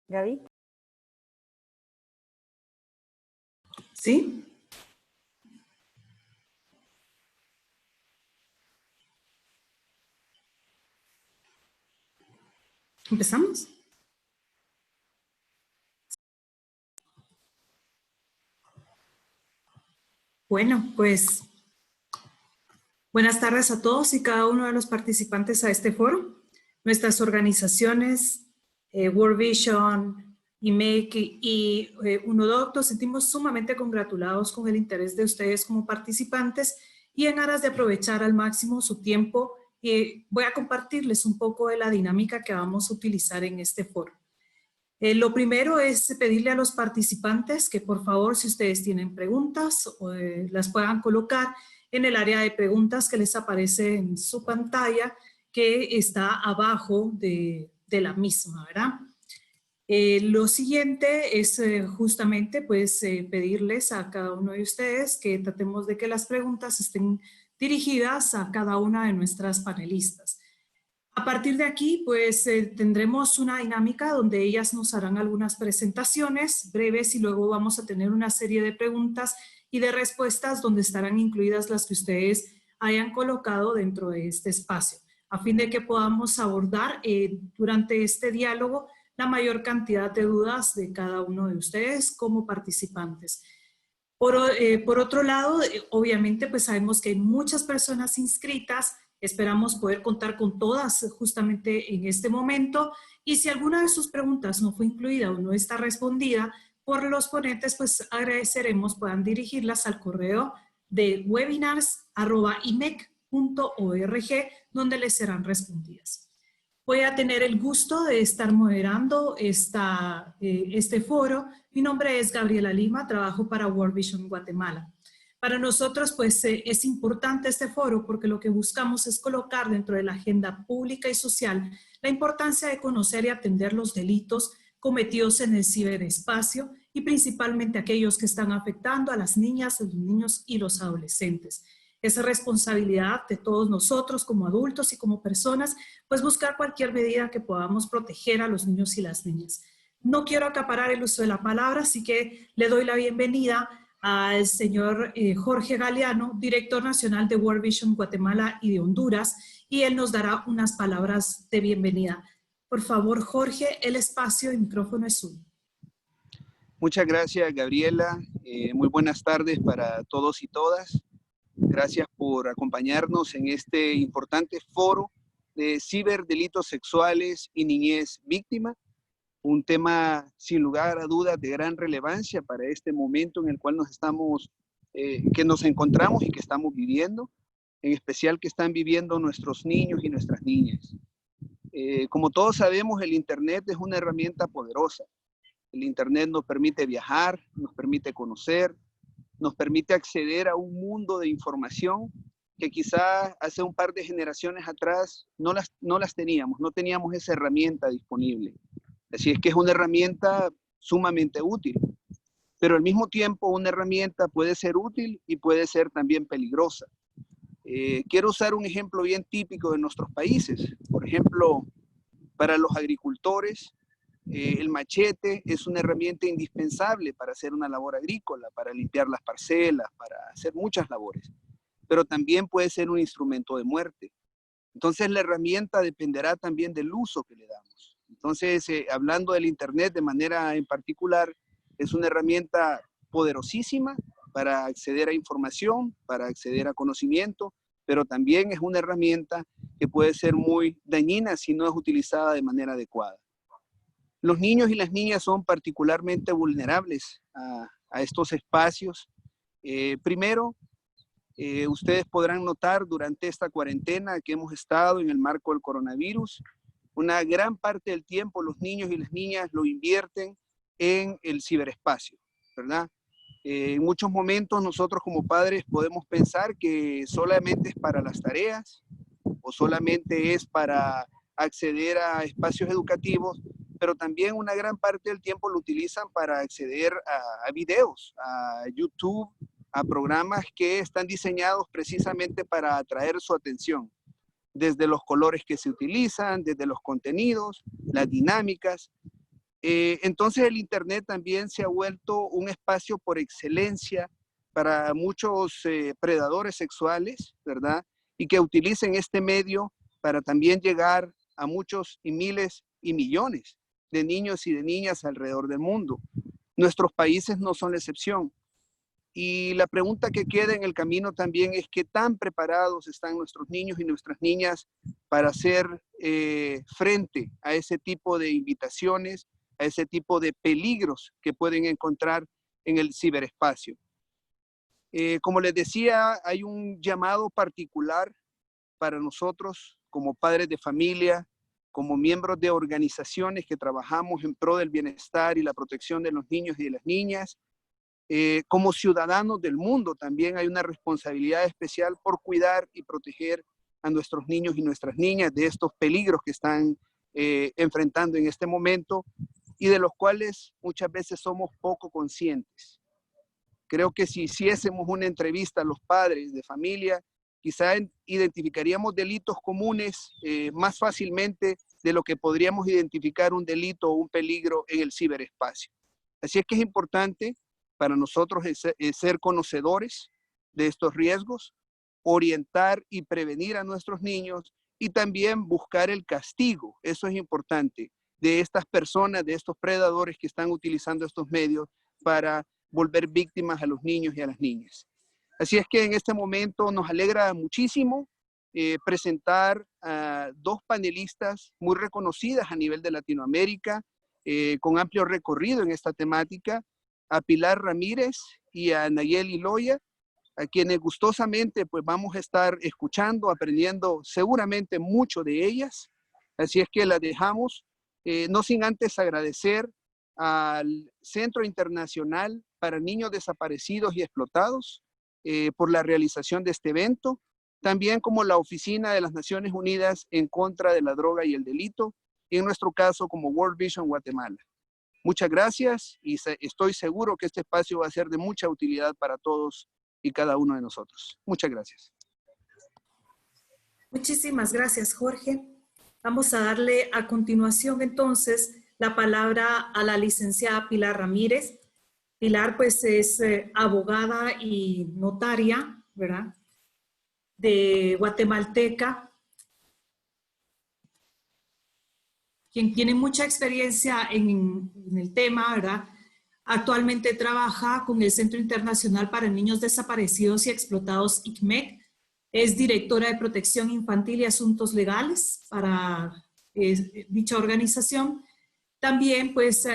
Gaby. ¿Sí? ¿Empezamos? Bueno, pues buenas tardes a todos y cada uno de los participantes a este foro. Nuestras organizaciones, World Vision, IMEC y UNODOC, nos sentimos sumamente congratulados con el interés de ustedes como participantes y en aras de aprovechar al máximo su tiempo, voy a compartirles un poco de la dinámica que vamos a utilizar en este foro. Lo primero es pedirle a los participantes que por favor, si ustedes tienen preguntas, las puedan colocar en el área de preguntas que les aparece en su pantalla, que está abajo de la misma, ¿verdad? Lo siguiente es justamente pues pedirles a cada uno de ustedes que tratemos de que las preguntas estén dirigidas a cada una de nuestras panelistas. A partir de aquí, pues tendremos una dinámica donde ellas nos harán algunas presentaciones breves y luego vamos a tener una serie de preguntas y de respuestas donde estarán incluidas las que ustedes hayan colocado dentro de este espacio, a fin de que podamos abordar durante este diálogo la mayor cantidad de dudas de cada uno de ustedes como participantes. Por otro lado, obviamente, pues sabemos que hay muchas personas inscritas. Esperamos poder contar con todas justamente en este momento. Y si alguna de sus preguntas no fue incluida o no está respondida por los ponentes, pues agradeceremos puedan dirigirlas al correo de webinars@imec.org, donde les serán respondidas. Voy a tener el gusto de estar moderando este foro. Mi nombre es Gabriela Lima, trabajo para World Vision Guatemala. Para nosotros, pues, es importante este foro porque lo que buscamos es colocar dentro de la agenda pública y social la importancia de conocer y atender los delitos cometidos en el ciberespacio y principalmente aquellos que están afectando a las niñas, los niños y los adolescentes. Es responsabilidad de todos nosotros como adultos y como personas, pues buscar cualquier medida que podamos proteger a los niños y las niñas. No quiero acaparar el uso de la palabra, así que le doy la bienvenida al señor Jorge Galeano, director nacional de World Vision Guatemala y de Honduras, y él nos dará unas palabras de bienvenida. Por favor, Jorge, el espacio y micrófono es suyo. Muchas gracias, Gabriela. Muy buenas tardes para todos y todas. Gracias por acompañarnos en este importante foro de ciberdelitos sexuales y niñez víctima. Un tema sin lugar a dudas de gran relevancia para este momento en el cual que nos encontramos y que estamos viviendo, en especial que están viviendo nuestros niños y nuestras niñas. Como todos sabemos, el Internet es una herramienta poderosa. El Internet nos permite viajar, nos permite conocer, nos permite acceder a un mundo de información que quizás hace un par de generaciones atrás no las teníamos, no teníamos esa herramienta disponible. Así es que es una herramienta sumamente útil, pero al mismo tiempo una herramienta puede ser útil y puede ser también peligrosa. Quiero usar un ejemplo bien típico de nuestros países. Por ejemplo, para los agricultores, el machete es una herramienta indispensable para hacer una labor agrícola, para limpiar las parcelas, para hacer muchas labores, pero también puede ser un instrumento de muerte. Entonces la herramienta dependerá también del uso que le damos. Entonces, hablando del Internet de manera en particular, es una herramienta poderosísima para acceder a información, para acceder a conocimiento, pero también es una herramienta que puede ser muy dañina si no es utilizada de manera adecuada. Los niños y las niñas son particularmente vulnerables a estos espacios. Primero, ustedes podrán notar durante esta cuarentena que hemos estado en el marco del coronavirus, una gran parte del tiempo los niños y las niñas lo invierten en el ciberespacio, ¿verdad? En muchos momentos nosotros como padres podemos pensar que solamente es para las tareas o solamente es para acceder a espacios educativos, pero también una gran parte del tiempo lo utilizan para acceder a videos, a YouTube, a programas que están diseñados precisamente para atraer su atención, desde los colores que se utilizan, desde los contenidos, las dinámicas. Entonces el Internet también se ha vuelto un espacio por excelencia para muchos predadores sexuales, ¿verdad? Y que utilicen este medio para también llegar a muchos y miles y millones de niños y de niñas alrededor del mundo. Nuestros países no son la excepción. Y la pregunta que queda en el camino también es qué tan preparados están nuestros niños y nuestras niñas para hacer frente a ese tipo de invitaciones, a ese tipo de peligros que pueden encontrar en el ciberespacio. Como les decía, hay un llamado particular para nosotros como padres de familia, como miembros de organizaciones que trabajamos en pro del bienestar y la protección de los niños y de las niñas. Como ciudadanos del mundo también hay una responsabilidad especial por cuidar y proteger a nuestros niños y nuestras niñas de estos peligros que están enfrentando en este momento y de los cuales muchas veces somos poco conscientes. Creo que si hiciésemos una entrevista a los padres de familia, quizá identificaríamos delitos comunes más fácilmente de lo que podríamos identificar un delito o un peligro en el ciberespacio. Así es que es importante para nosotros ser conocedores de estos riesgos, orientar y prevenir a nuestros niños y también buscar el castigo, eso es importante, de estas personas, de estos predadores que están utilizando estos medios para volver víctimas a los niños y a las niñas. Así es que en este momento nos alegra muchísimo presentar a dos panelistas muy reconocidas a nivel de Latinoamérica, con amplio recorrido en esta temática, a Pilar Ramírez y a Nayeli Loya, a quienes gustosamente pues vamos a estar escuchando, aprendiendo seguramente mucho de ellas. Así es que las dejamos, no sin antes agradecer al Centro Internacional para Niños Desaparecidos y Explotados por la realización de este evento, también como la Oficina de las Naciones Unidas en contra de la droga y el delito, y en nuestro caso como World Vision Guatemala. Muchas gracias y estoy seguro que este espacio va a ser de mucha utilidad para todos y cada uno de nosotros. Muchas gracias. Muchísimas gracias, Jorge. Vamos a darle a continuación entonces la palabra a la licenciada Pilar Ramírez. Pilar pues es abogada y notaria, ¿verdad? De guatemalteca, quien tiene mucha experiencia en el tema, ¿verdad? Actualmente trabaja con el Centro Internacional para Niños Desaparecidos y Explotados, ICMEC. Es directora de Protección Infantil y Asuntos Legales para dicha organización. También pues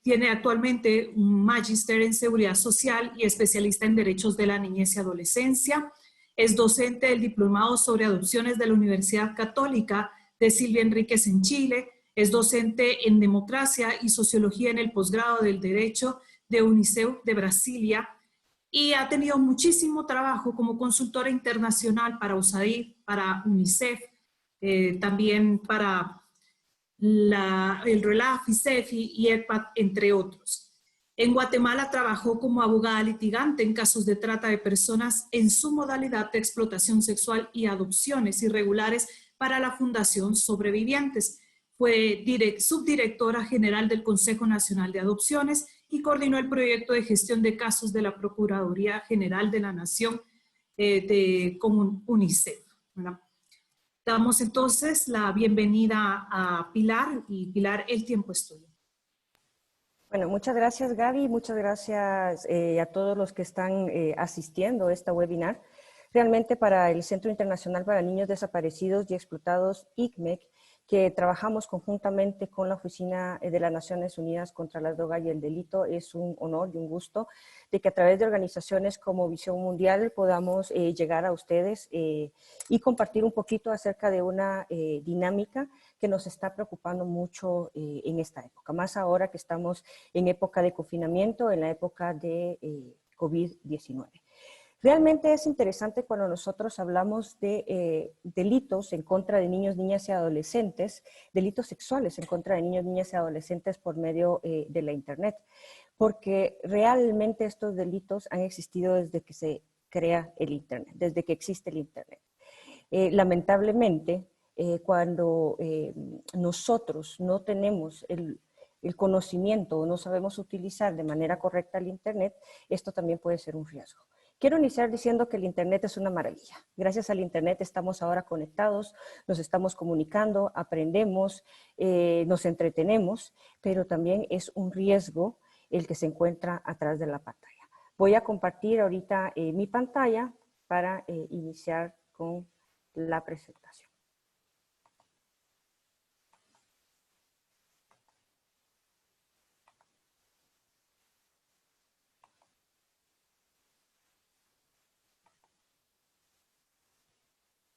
tiene actualmente un magíster en Seguridad Social y especialista en Derechos de la Niñez y Adolescencia. Es docente del Diplomado sobre Adopciones de la Universidad Católica de Silvia Enríquez en Chile. Es docente en Democracia y Sociología en el posgrado del Derecho de UNICEF de Brasilia y ha tenido muchísimo trabajo como consultora internacional para USAID, para UNICEF, también para el RELAF, ICEFI y ECPAT, entre otros. En Guatemala trabajó como abogada litigante en casos de trata de personas en su modalidad de explotación sexual y adopciones irregulares para la Fundación Sobrevivientes. Fue subdirectora general del Consejo Nacional de Adopciones y coordinó el proyecto de gestión de casos de la Procuraduría General de la Nación con UNICEF, ¿verdad? Damos entonces la bienvenida a Pilar y Pilar, el tiempo es tuyo. Bueno, muchas gracias Gaby, muchas gracias a todos los que están asistiendo a esta webinar. Realmente para el Centro Internacional para Niños Desaparecidos y Explotados, ICMEC, que trabajamos conjuntamente con la Oficina de las Naciones Unidas contra la Droga y el Delito, es un honor y un gusto de que a través de organizaciones como Visión Mundial podamos llegar a ustedes y compartir un poquito acerca de una dinámica que nos está preocupando mucho en esta época, más ahora que estamos en época de confinamiento, en la época de COVID-19. Realmente es interesante cuando nosotros hablamos de delitos en contra de niños, niñas y adolescentes, delitos sexuales en contra de niños, niñas y adolescentes por medio de la Internet, porque realmente estos delitos han existido desde que se crea el Internet, desde que existe el Internet. Lamentablemente, cuando nosotros no tenemos el conocimiento o no sabemos utilizar de manera correcta el Internet, esto también puede ser un riesgo. Quiero iniciar diciendo que el Internet es una maravilla. Gracias al Internet estamos ahora conectados, nos estamos comunicando, aprendemos, nos entretenemos, pero también es un riesgo el que se encuentra atrás de la pantalla. Voy a compartir ahorita mi pantalla para iniciar con la presentación.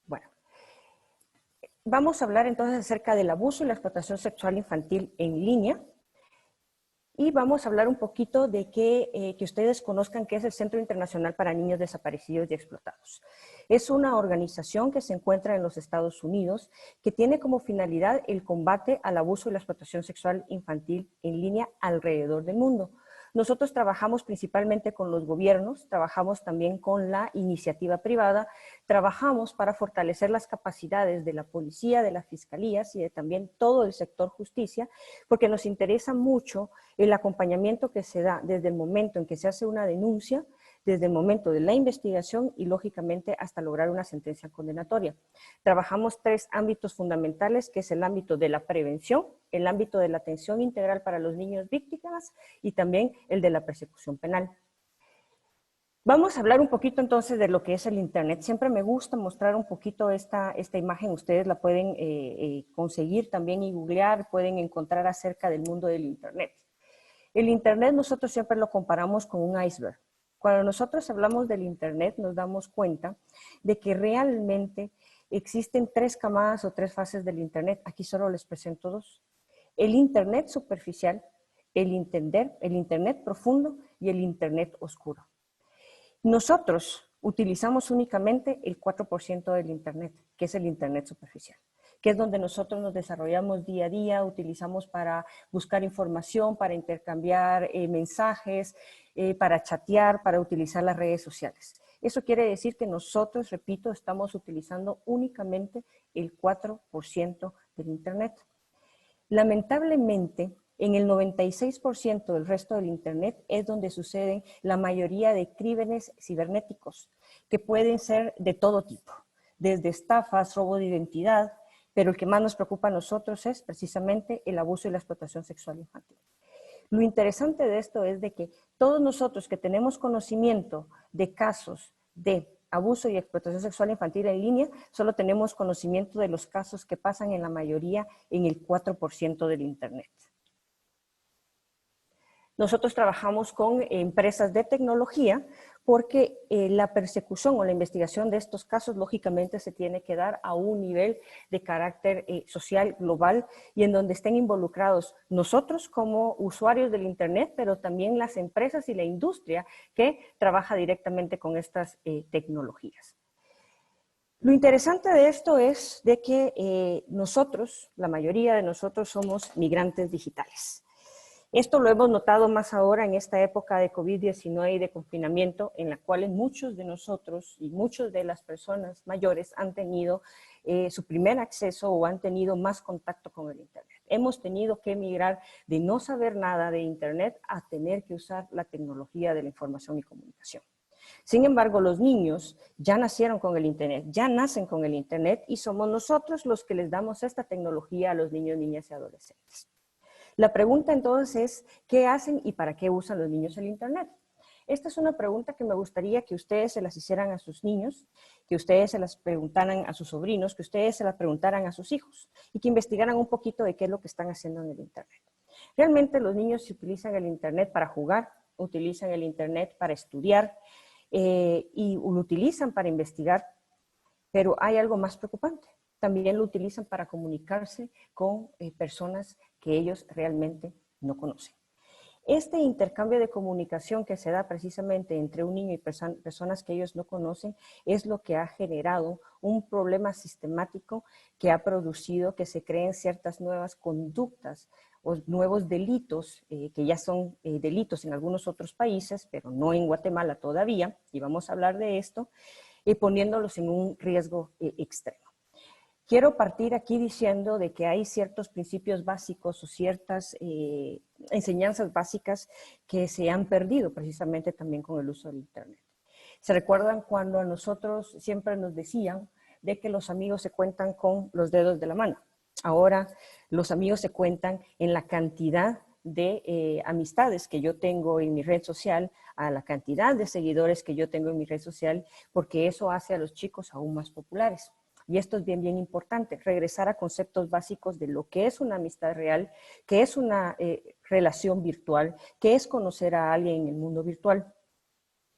Bueno, vamos a hablar entonces acerca del abuso y la explotación sexual infantil en línea. Y vamos a hablar un poquito de que ustedes conozcan qué es el Centro Internacional para Niños Desaparecidos y Explotados. Es una organización que se encuentra en los Estados Unidos que tiene como finalidad el combate al abuso y la explotación sexual infantil en línea alrededor del mundo. Nosotros trabajamos principalmente con los gobiernos, trabajamos también con la iniciativa privada, trabajamos para fortalecer las capacidades de la policía, de las fiscalías y de también todo el sector justicia, porque nos interesa mucho el acompañamiento que se da desde el momento en que se hace una denuncia, desde el momento de la investigación y lógicamente hasta lograr una sentencia condenatoria. Trabajamos 3 ámbitos fundamentales, que es el ámbito de la prevención, el ámbito de la atención integral para los niños víctimas y también el de la persecución penal. Vamos a hablar un poquito entonces de lo que es el Internet. Siempre me gusta mostrar un poquito esta imagen, ustedes la pueden conseguir también y googlear, pueden encontrar acerca del mundo del Internet. El Internet nosotros siempre lo comparamos con un iceberg. Cuando nosotros hablamos del Internet nos damos cuenta de que realmente existen 3 camadas o 3 fases del Internet. Aquí solo les presento 2. El Internet superficial, el Internet profundo y el Internet oscuro. Nosotros utilizamos únicamente el 4% del Internet, que es el Internet superficial, que es donde nosotros nos desarrollamos día a día, utilizamos para buscar información, para intercambiar mensajes, para chatear, para utilizar las redes sociales. Eso quiere decir que nosotros, repito, estamos utilizando únicamente el 4% del Internet. Lamentablemente, en el 96% del resto del Internet es donde suceden la mayoría de crímenes cibernéticos, que pueden ser de todo tipo, desde estafas, robo de identidad, pero el que más nos preocupa a nosotros es precisamente el abuso y la explotación sexual infantil. Lo interesante de esto es de que todos nosotros que tenemos conocimiento de casos de abuso y explotación sexual infantil en línea, solo tenemos conocimiento de los casos que pasan en la mayoría en el 4% del Internet. Nosotros trabajamos con empresas de tecnología porque la persecución o la investigación de estos casos lógicamente se tiene que dar a un nivel de carácter social global y en donde estén involucrados nosotros como usuarios del Internet, pero también las empresas y la industria que trabaja directamente con estas tecnologías. Lo interesante de esto es de que nosotros, la mayoría de nosotros somos migrantes digitales. Esto lo hemos notado más ahora en esta época de COVID-19 y de confinamiento, en la cual muchos de nosotros y muchas de las personas mayores han tenido su primer acceso o han tenido más contacto con el Internet. Hemos tenido que migrar de no saber nada de Internet a tener que usar la tecnología de la información y comunicación. Sin embargo, los niños ya nacieron con el Internet, ya nacen con el Internet y somos nosotros los que les damos esta tecnología a los niños, niñas y adolescentes. La pregunta entonces es, ¿qué hacen y para qué usan los niños el Internet? Esta es una pregunta que me gustaría que ustedes se las hicieran a sus niños, que ustedes se las preguntaran a sus sobrinos, que ustedes se las preguntaran a sus hijos y que investigaran un poquito de qué es lo que están haciendo en el Internet. Realmente los niños utilizan el Internet para jugar, utilizan el Internet para estudiar y lo utilizan para investigar, pero hay algo más preocupante. También lo utilizan para comunicarse con personas que ellos realmente no conocen. Este intercambio de comunicación que se da precisamente entre un niño y personas que ellos no conocen es lo que ha generado un problema sistemático que ha producido que se creen ciertas nuevas conductas o nuevos delitos, que ya son delitos en algunos otros países, pero no en Guatemala todavía, y vamos a hablar de esto, poniéndolos en un riesgo extremo. Quiero partir aquí diciendo de que hay ciertos principios básicos o ciertas enseñanzas básicas que se han perdido precisamente también con el uso del Internet. ¿Se recuerdan cuando a nosotros siempre nos decían de que los amigos se cuentan con los dedos de la mano? Ahora los amigos se cuentan en la cantidad de amistades que yo tengo en mi red social, a la cantidad de seguidores que yo tengo en mi red social, porque eso hace a los chicos aún más populares. Y esto es bien, bien importante, regresar a conceptos básicos de lo que es una amistad real, qué es una relación virtual, qué es conocer a alguien en el mundo virtual.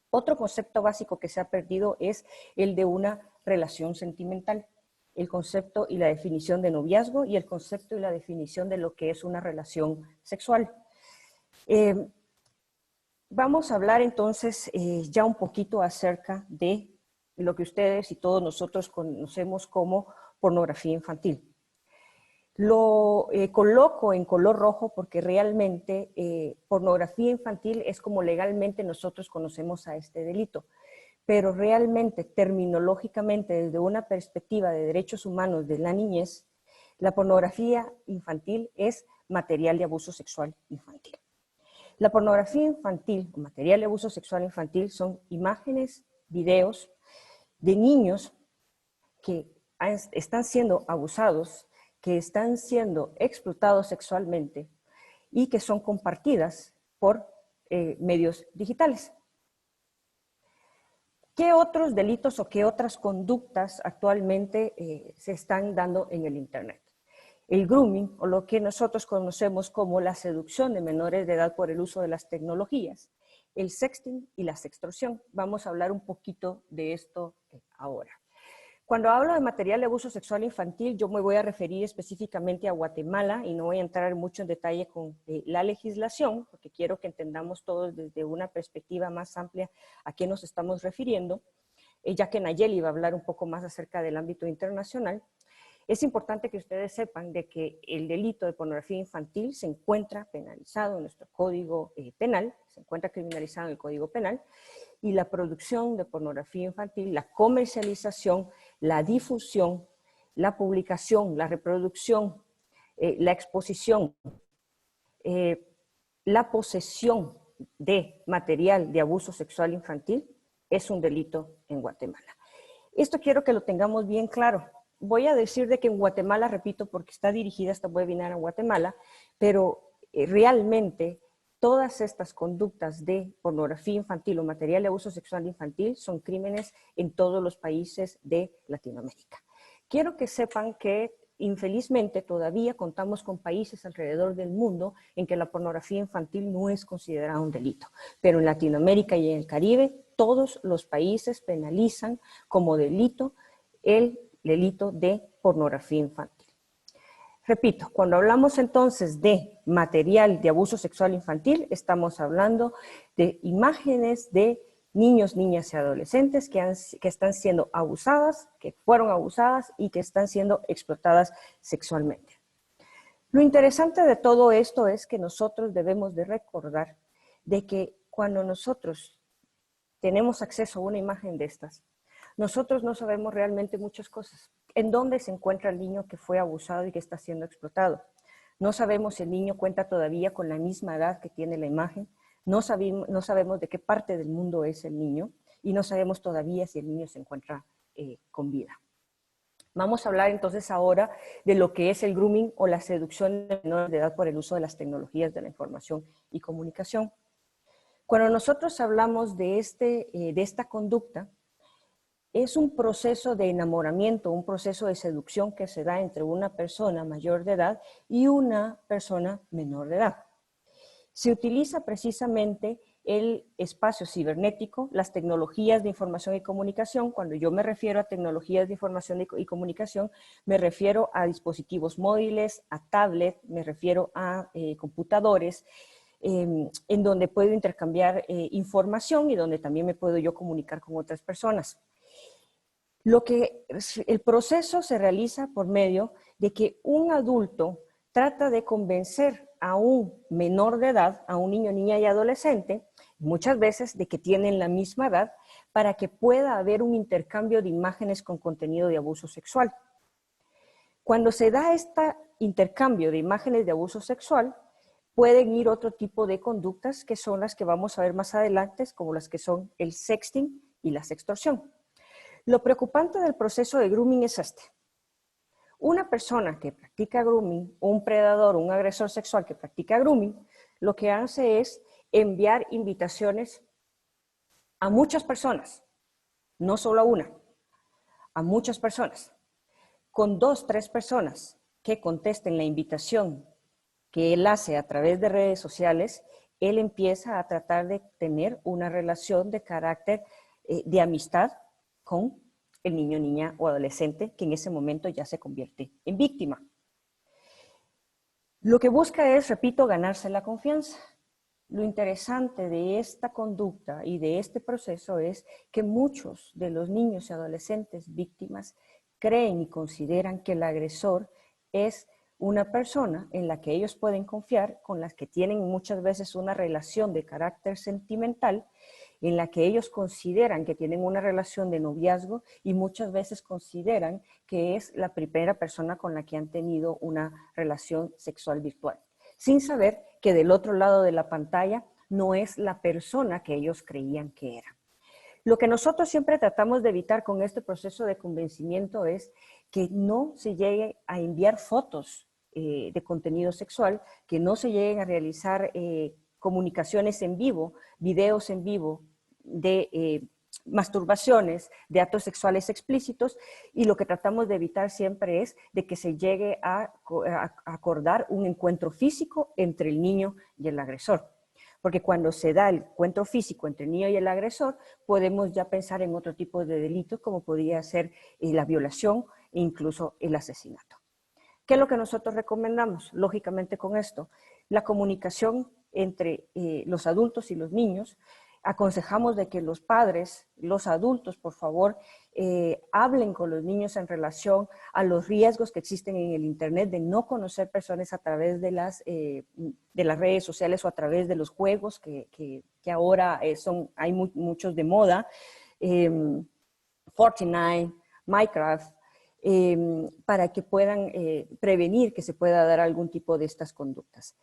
Otro concepto básico que se ha perdido es el de una relación sentimental. El concepto y la definición de noviazgo y el concepto y la definición de lo que es una relación sexual. Vamos a hablar entonces ya un poquito acerca de lo que ustedes y todos nosotros conocemos como pornografía infantil. Lo coloco en color rojo porque realmente pornografía infantil es como legalmente nosotros conocemos a este delito, pero realmente, terminológicamente, desde una perspectiva de derechos humanos de la niñez, la pornografía infantil es material de abuso sexual infantil. La pornografía infantil o material de abuso sexual infantil son imágenes, videos de niños que están siendo abusados, que están siendo explotados sexualmente y que son compartidas por medios digitales. ¿Qué otros delitos o qué otras conductas actualmente se están dando en el Internet? El grooming, o lo que nosotros conocemos como la seducción de menores de edad por el uso de las tecnologías, el sexting y la sextorsión. Vamos a hablar un poquito de esto ahora. Cuando hablo de material de abuso sexual infantil, yo me voy a referir específicamente a Guatemala y no voy a entrar mucho en detalle con la legislación, porque quiero que entendamos todos desde una perspectiva más amplia a qué nos estamos refiriendo, ya que Nayeli va a hablar un poco más acerca del ámbito internacional. Es importante que ustedes sepan de que el delito de pornografía infantil se encuentra penalizado en nuestro Código Penal, se encuentra criminalizado en el Código Penal, y la producción de pornografía infantil, la comercialización, la difusión, la publicación, la reproducción, la exposición, la posesión de material de abuso sexual infantil es un delito en Guatemala. Esto quiero que lo tengamos bien claro. Voy a decir de que en Guatemala, repito, porque está dirigida esta webinar a Guatemala, pero realmente todas estas conductas de pornografía infantil o material de abuso sexual infantil son crímenes en todos los países de Latinoamérica. Quiero que sepan que infelizmente todavía contamos con países alrededor del mundo en que la pornografía infantil no es considerada un delito, pero en Latinoamérica y en el Caribe todos los países penalizan como delito el delito de pornografía infantil. Repito, cuando hablamos entonces de material de abuso sexual infantil, estamos hablando de imágenes de niños, niñas y adolescentes que están siendo abusadas, que fueron abusadas y que están siendo explotadas sexualmente. Lo interesante de todo esto es que nosotros debemos de recordar de que cuando nosotros tenemos acceso a una imagen de estas, nosotros no sabemos realmente muchas cosas. ¿En dónde se encuentra el niño que fue abusado y que está siendo explotado? No sabemos si el niño cuenta todavía con la misma edad que tiene la imagen, no sabemos de qué parte del mundo es el niño y no sabemos todavía si el niño se encuentra con vida. Vamos a hablar entonces ahora de lo que es el grooming o la seducción de menores de edad por el uso de las tecnologías de la información y comunicación. Cuando nosotros hablamos de esta conducta, es un proceso de enamoramiento, un proceso de seducción que se da entre una persona mayor de edad y una persona menor de edad. Se utiliza precisamente el espacio cibernético, las tecnologías de información y comunicación. Cuando yo me refiero a tecnologías de información y comunicación, me refiero a dispositivos móviles, a tablet, me refiero a computadores, en donde puedo intercambiar información y donde también me puedo yo comunicar con otras personas. El proceso se realiza por medio de que un adulto trata de convencer a un menor de edad, a un niño, niña y adolescente, muchas veces de que tienen la misma edad, para que pueda haber un intercambio de imágenes con contenido de abuso sexual. Cuando se da este intercambio de imágenes de abuso sexual, pueden ir otro tipo de conductas que son las que vamos a ver más adelante, como las que son el sexting y la sextorsión. Lo preocupante del proceso de grooming es este. Una persona que practica grooming, un predador, un agresor sexual que practica grooming, lo que hace es enviar invitaciones a muchas personas, no solo a una, a muchas personas. Con 2, 3 personas que contesten la invitación que él hace a través de redes sociales, él empieza a tratar de tener una relación de carácter de amistad con el niño, niña o adolescente que en ese momento ya se convierte en víctima. Lo que busca es, repito, ganarse la confianza. Lo interesante de esta conducta y de este proceso es que muchos de los niños y adolescentes víctimas creen y consideran que el agresor es una persona en la que ellos pueden confiar, con las que tienen muchas veces una relación de carácter sentimental, en la que ellos consideran que tienen una relación de noviazgo y muchas veces consideran que es la primera persona con la que han tenido una relación sexual virtual, sin saber que del otro lado de la pantalla no es la persona que ellos creían que era. Lo que nosotros siempre tratamos de evitar con este proceso de convencimiento es que no se llegue a enviar fotos de contenido sexual, que no se lleguen a realizar comunicaciones en vivo, videos en vivo de masturbaciones, de actos sexuales explícitos, y lo que tratamos de evitar siempre es de que se llegue a acordar un encuentro físico entre el niño y el agresor. Porque cuando se da el encuentro físico entre el niño y el agresor, podemos ya pensar en otro tipo de delitos como podría ser la violación e incluso el asesinato. ¿Qué es lo que nosotros recomendamos? Lógicamente con esto, la comunicación entre los adultos y los niños. Aconsejamos de que los padres, los adultos, por favor, hablen con los niños en relación a los riesgos que existen en el Internet de no conocer personas a través de las redes sociales o a través de los juegos que ahora hay muchos de moda, Fortnite, Minecraft, para que puedan prevenir que se pueda dar algún tipo de estas conductas.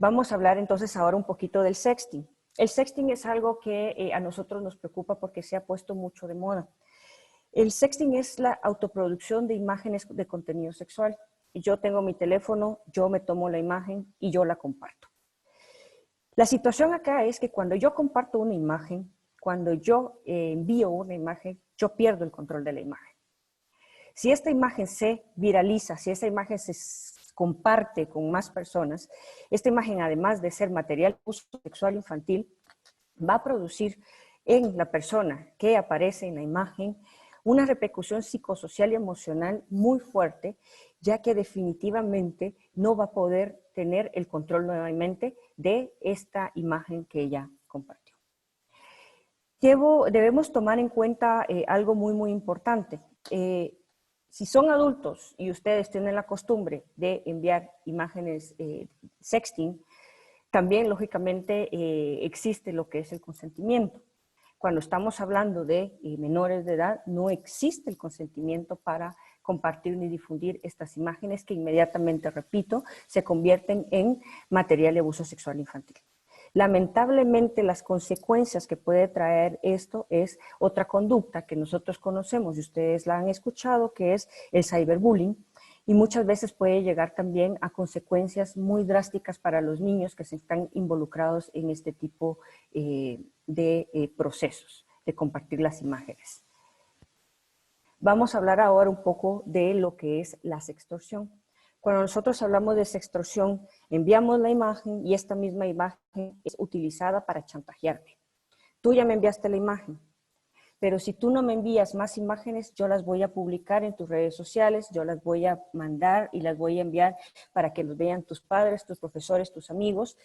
Vamos a hablar entonces ahora un poquito del sexting. El sexting es algo que a nosotros nos preocupa porque se ha puesto mucho de moda. El sexting es la autoproducción de imágenes de contenido sexual. Yo tengo mi teléfono, yo me tomo la imagen y yo la comparto. La situación acá es que cuando yo comparto una imagen, cuando yo envío una imagen, yo pierdo el control de la imagen. Si esta imagen se viraliza, si esta imagen se comparte con más personas, esta imagen, además de ser material de uso sexual infantil, va a producir en la persona que aparece en la imagen una repercusión psicosocial y emocional muy fuerte, ya que definitivamente no va a poder tener el control nuevamente de esta imagen que ella compartió. Debemos tomar en cuenta algo muy importante. Si son adultos y ustedes tienen la costumbre de enviar imágenes sexting, también lógicamente existe lo que es el consentimiento. Cuando estamos hablando de menores de edad, no existe el consentimiento para compartir ni difundir estas imágenes que inmediatamente, repito, se convierten en material de abuso sexual infantil. Lamentablemente, las consecuencias que puede traer esto es otra conducta que nosotros conocemos y ustedes la han escuchado, que es el cyberbullying, y muchas veces puede llegar también a consecuencias muy drásticas para los niños que se están involucrados en este tipo de procesos de compartir las imágenes. Vamos a hablar ahora un poco de lo que es la sextorsión. Cuando nosotros hablamos de sextorsión, enviamos la imagen y esta misma imagen es utilizada para chantajearme. Tú ya me enviaste la imagen, pero si tú no me envías más imágenes, yo las voy a publicar en tus redes sociales, yo las voy a mandar y las voy a enviar para que los vean tus padres, tus profesores, tus amigos.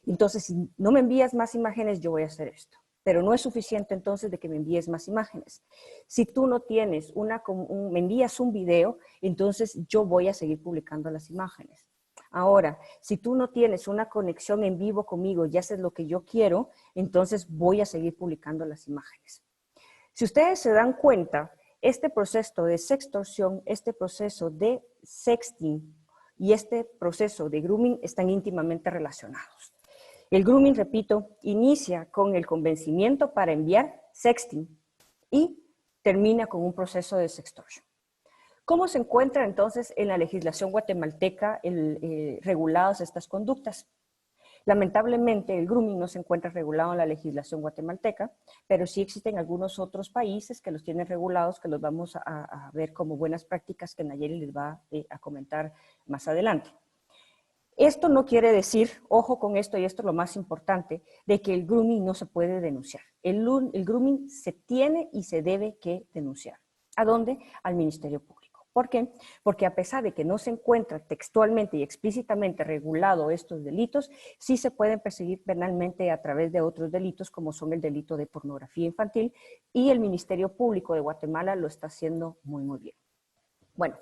Entonces, si no me envías más imágenes, yo voy a hacer esto. Pero no es suficiente entonces de que me envíes más imágenes. Si tú no tienes me envías un video, entonces yo voy a seguir publicando las imágenes. Ahora, si tú no tienes una conexión en vivo conmigo y haces lo que yo quiero, entonces voy a seguir publicando las imágenes. Si ustedes se dan cuenta, este proceso de sextorsión, este proceso de sexting y este proceso de grooming están íntimamente relacionados. El grooming, repito, inicia con el convencimiento para enviar sexting y termina con un proceso de sextorsión. ¿Cómo se encuentra entonces en la legislación guatemalteca reguladas estas conductas? Lamentablemente, el grooming no se encuentra regulado en la legislación guatemalteca, pero sí existen algunos otros países que los tienen regulados, que los vamos a ver como buenas prácticas que Nayeli les va a comentar más adelante. Esto no quiere decir, ojo con esto, y esto es lo más importante, de que el grooming no se puede denunciar. El grooming se tiene y se debe que denunciar. ¿A dónde? Al Ministerio Público. ¿Por qué? Porque a pesar de que no se encuentra textualmente y explícitamente regulado estos delitos, sí se pueden perseguir penalmente a través de otros delitos como son el delito de pornografía infantil, y el Ministerio Público de Guatemala lo está haciendo muy, muy bien. Bueno,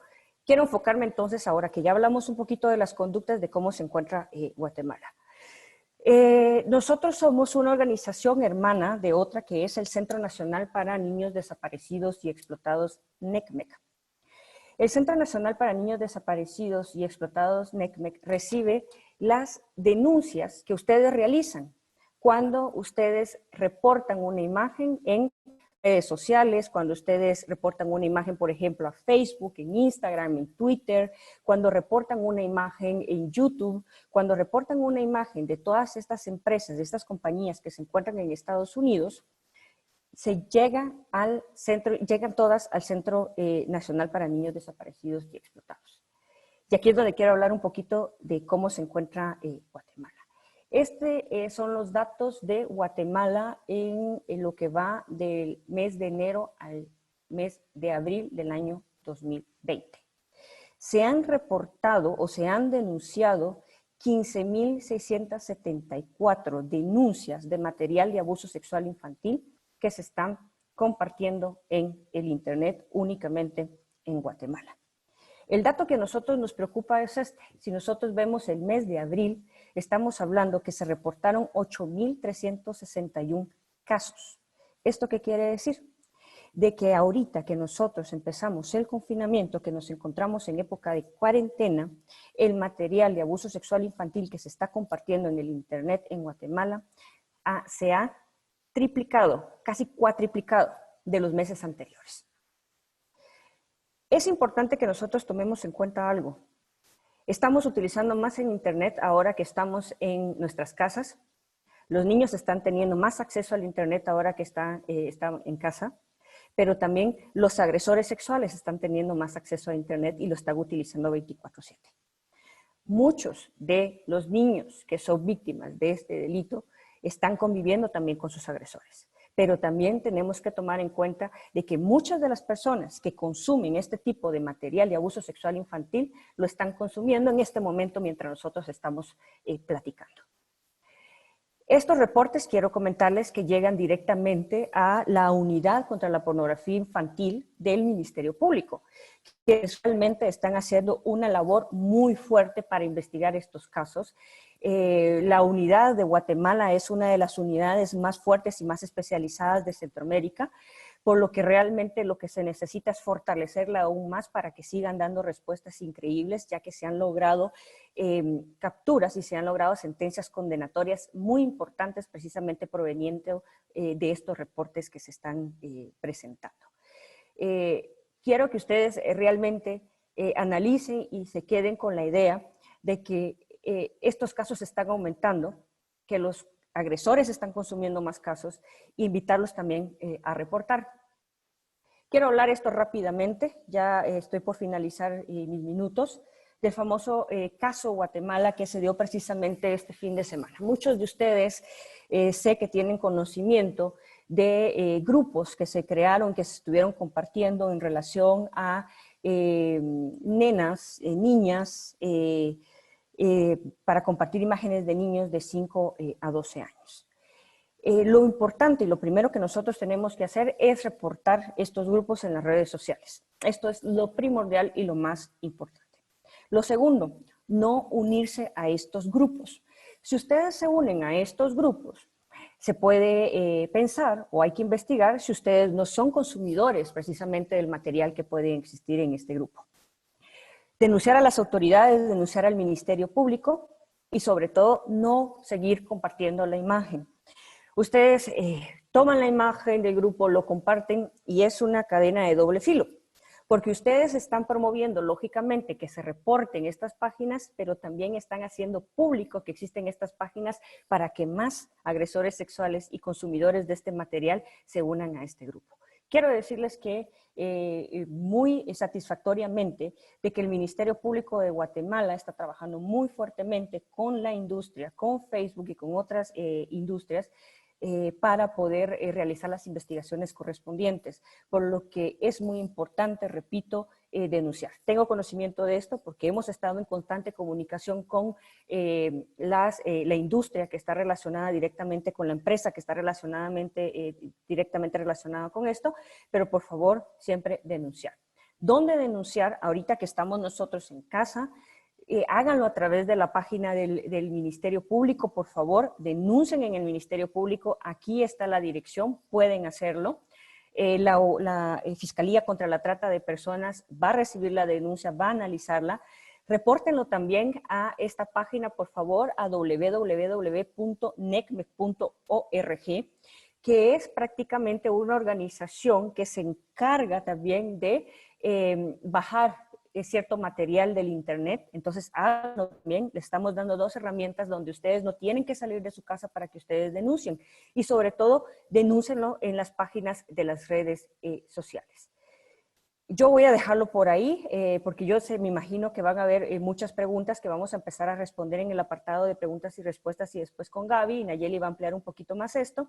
quiero enfocarme entonces ahora que ya hablamos un poquito de las conductas de cómo se encuentra Guatemala. Nosotros somos una organización hermana de otra que es el Centro Nacional para Niños Desaparecidos y Explotados, NECMEC. El Centro Nacional para Niños Desaparecidos y Explotados, NECMEC, recibe las denuncias que ustedes realizan cuando ustedes reportan una imagen en redes sociales, cuando ustedes reportan una imagen, por ejemplo, a Facebook, en Instagram, en Twitter, cuando reportan una imagen en YouTube, cuando reportan una imagen de todas estas empresas, de estas compañías que se encuentran en Estados Unidos, llegan todas al Centro Nacional para Niños Desaparecidos y Explotados. Y aquí es donde quiero hablar un poquito de cómo se encuentra Guatemala. Son los datos de Guatemala en lo que va del mes de enero al mes de abril del año 2020. Se han reportado o se han denunciado 15.674 denuncias de material de abuso sexual infantil que se están compartiendo en el Internet únicamente en Guatemala. El dato que a nosotros nos preocupa es este. Si nosotros vemos el mes de abril, estamos hablando que se reportaron 8.361 casos. ¿Esto qué quiere decir? De que ahorita que nosotros empezamos el confinamiento, que nos encontramos en época de cuarentena, el material de abuso sexual infantil que se está compartiendo en el Internet en Guatemala se ha triplicado, casi cuatriplicado de los meses anteriores. Es importante que nosotros tomemos en cuenta algo. Estamos utilizando más en Internet ahora que estamos en nuestras casas. Los niños están teniendo más acceso al Internet ahora que están en casa, pero también los agresores sexuales están teniendo más acceso a Internet y lo están utilizando 24/7. Muchos de los niños que son víctimas de este delito están conviviendo también con sus agresores. Pero también tenemos que tomar en cuenta de que muchas de las personas que consumen este tipo de material de abuso sexual infantil lo están consumiendo en este momento mientras nosotros estamos platicando. Estos reportes quiero comentarles que llegan directamente a la Unidad contra la Pornografía Infantil del Ministerio Público, que realmente están haciendo una labor muy fuerte para investigar estos casos. La unidad de Guatemala es una de las unidades más fuertes y más especializadas de Centroamérica, por lo que realmente lo que se necesita es fortalecerla aún más para que sigan dando respuestas increíbles, ya que se han logrado capturas y se han logrado sentencias condenatorias muy importantes precisamente provenientes de estos reportes que se están presentando. Quiero que ustedes realmente analicen y se queden con la idea de que estos casos están aumentando, que los agresores están consumiendo más casos, e invitarlos también a reportar. Quiero hablar esto rápidamente, ya estoy por finalizar mis minutos, del famoso caso Guatemala que se dio precisamente este fin de semana. Muchos de ustedes sé que tienen conocimiento de grupos que se crearon, que se estuvieron compartiendo en relación a nenas, niñas, para compartir imágenes de niños de 5 a 12 años. Lo importante y lo primero que nosotros tenemos que hacer es reportar estos grupos en las redes sociales. Esto es lo primordial y lo más importante. Lo segundo, no unirse a estos grupos. Si ustedes se unen a estos grupos, se puede pensar o hay que investigar si ustedes no son consumidores precisamente del material que puede existir en este grupo. Denunciar a las autoridades, denunciar al Ministerio Público y sobre todo no seguir compartiendo la imagen. Ustedes toman la imagen del grupo, lo comparten y es una cadena de doble filo, porque ustedes están promoviendo lógicamente que se reporten estas páginas, pero también están haciendo público que existen estas páginas para que más agresores sexuales y consumidores de este material se unan a este grupo. Quiero decirles que muy satisfactoriamente de que el Ministerio Público de Guatemala está trabajando muy fuertemente con la industria, con Facebook y con otras industrias para poder realizar las investigaciones correspondientes, por lo que es muy importante, repito, denunciar. Tengo conocimiento de esto porque hemos estado en constante comunicación con la industria que está relacionada directamente con la empresa, que está directamente relacionada con esto, pero por favor, siempre denunciar. ¿Dónde denunciar? Ahorita que estamos nosotros en casa, háganlo a través de la página del Ministerio Público, por favor, denuncien en el Ministerio Público, aquí está la dirección, pueden hacerlo. La Fiscalía contra la Trata de Personas va a recibir la denuncia, va a analizarla. Repórtenlo también a esta página, por favor, a www.necmec.org, que es prácticamente una organización que se encarga también de bajar cierto material del internet. Entonces, háganlo también. Le estamos dando 2 herramientas donde ustedes no tienen que salir de su casa para que ustedes denuncien. Y sobre todo, denúncienlo en las páginas de las redes sociales. Yo voy a dejarlo por ahí, porque me imagino que van a haber muchas preguntas que vamos a empezar a responder en el apartado de preguntas y respuestas y después con Gaby, y Nayeli va a ampliar un poquito más esto.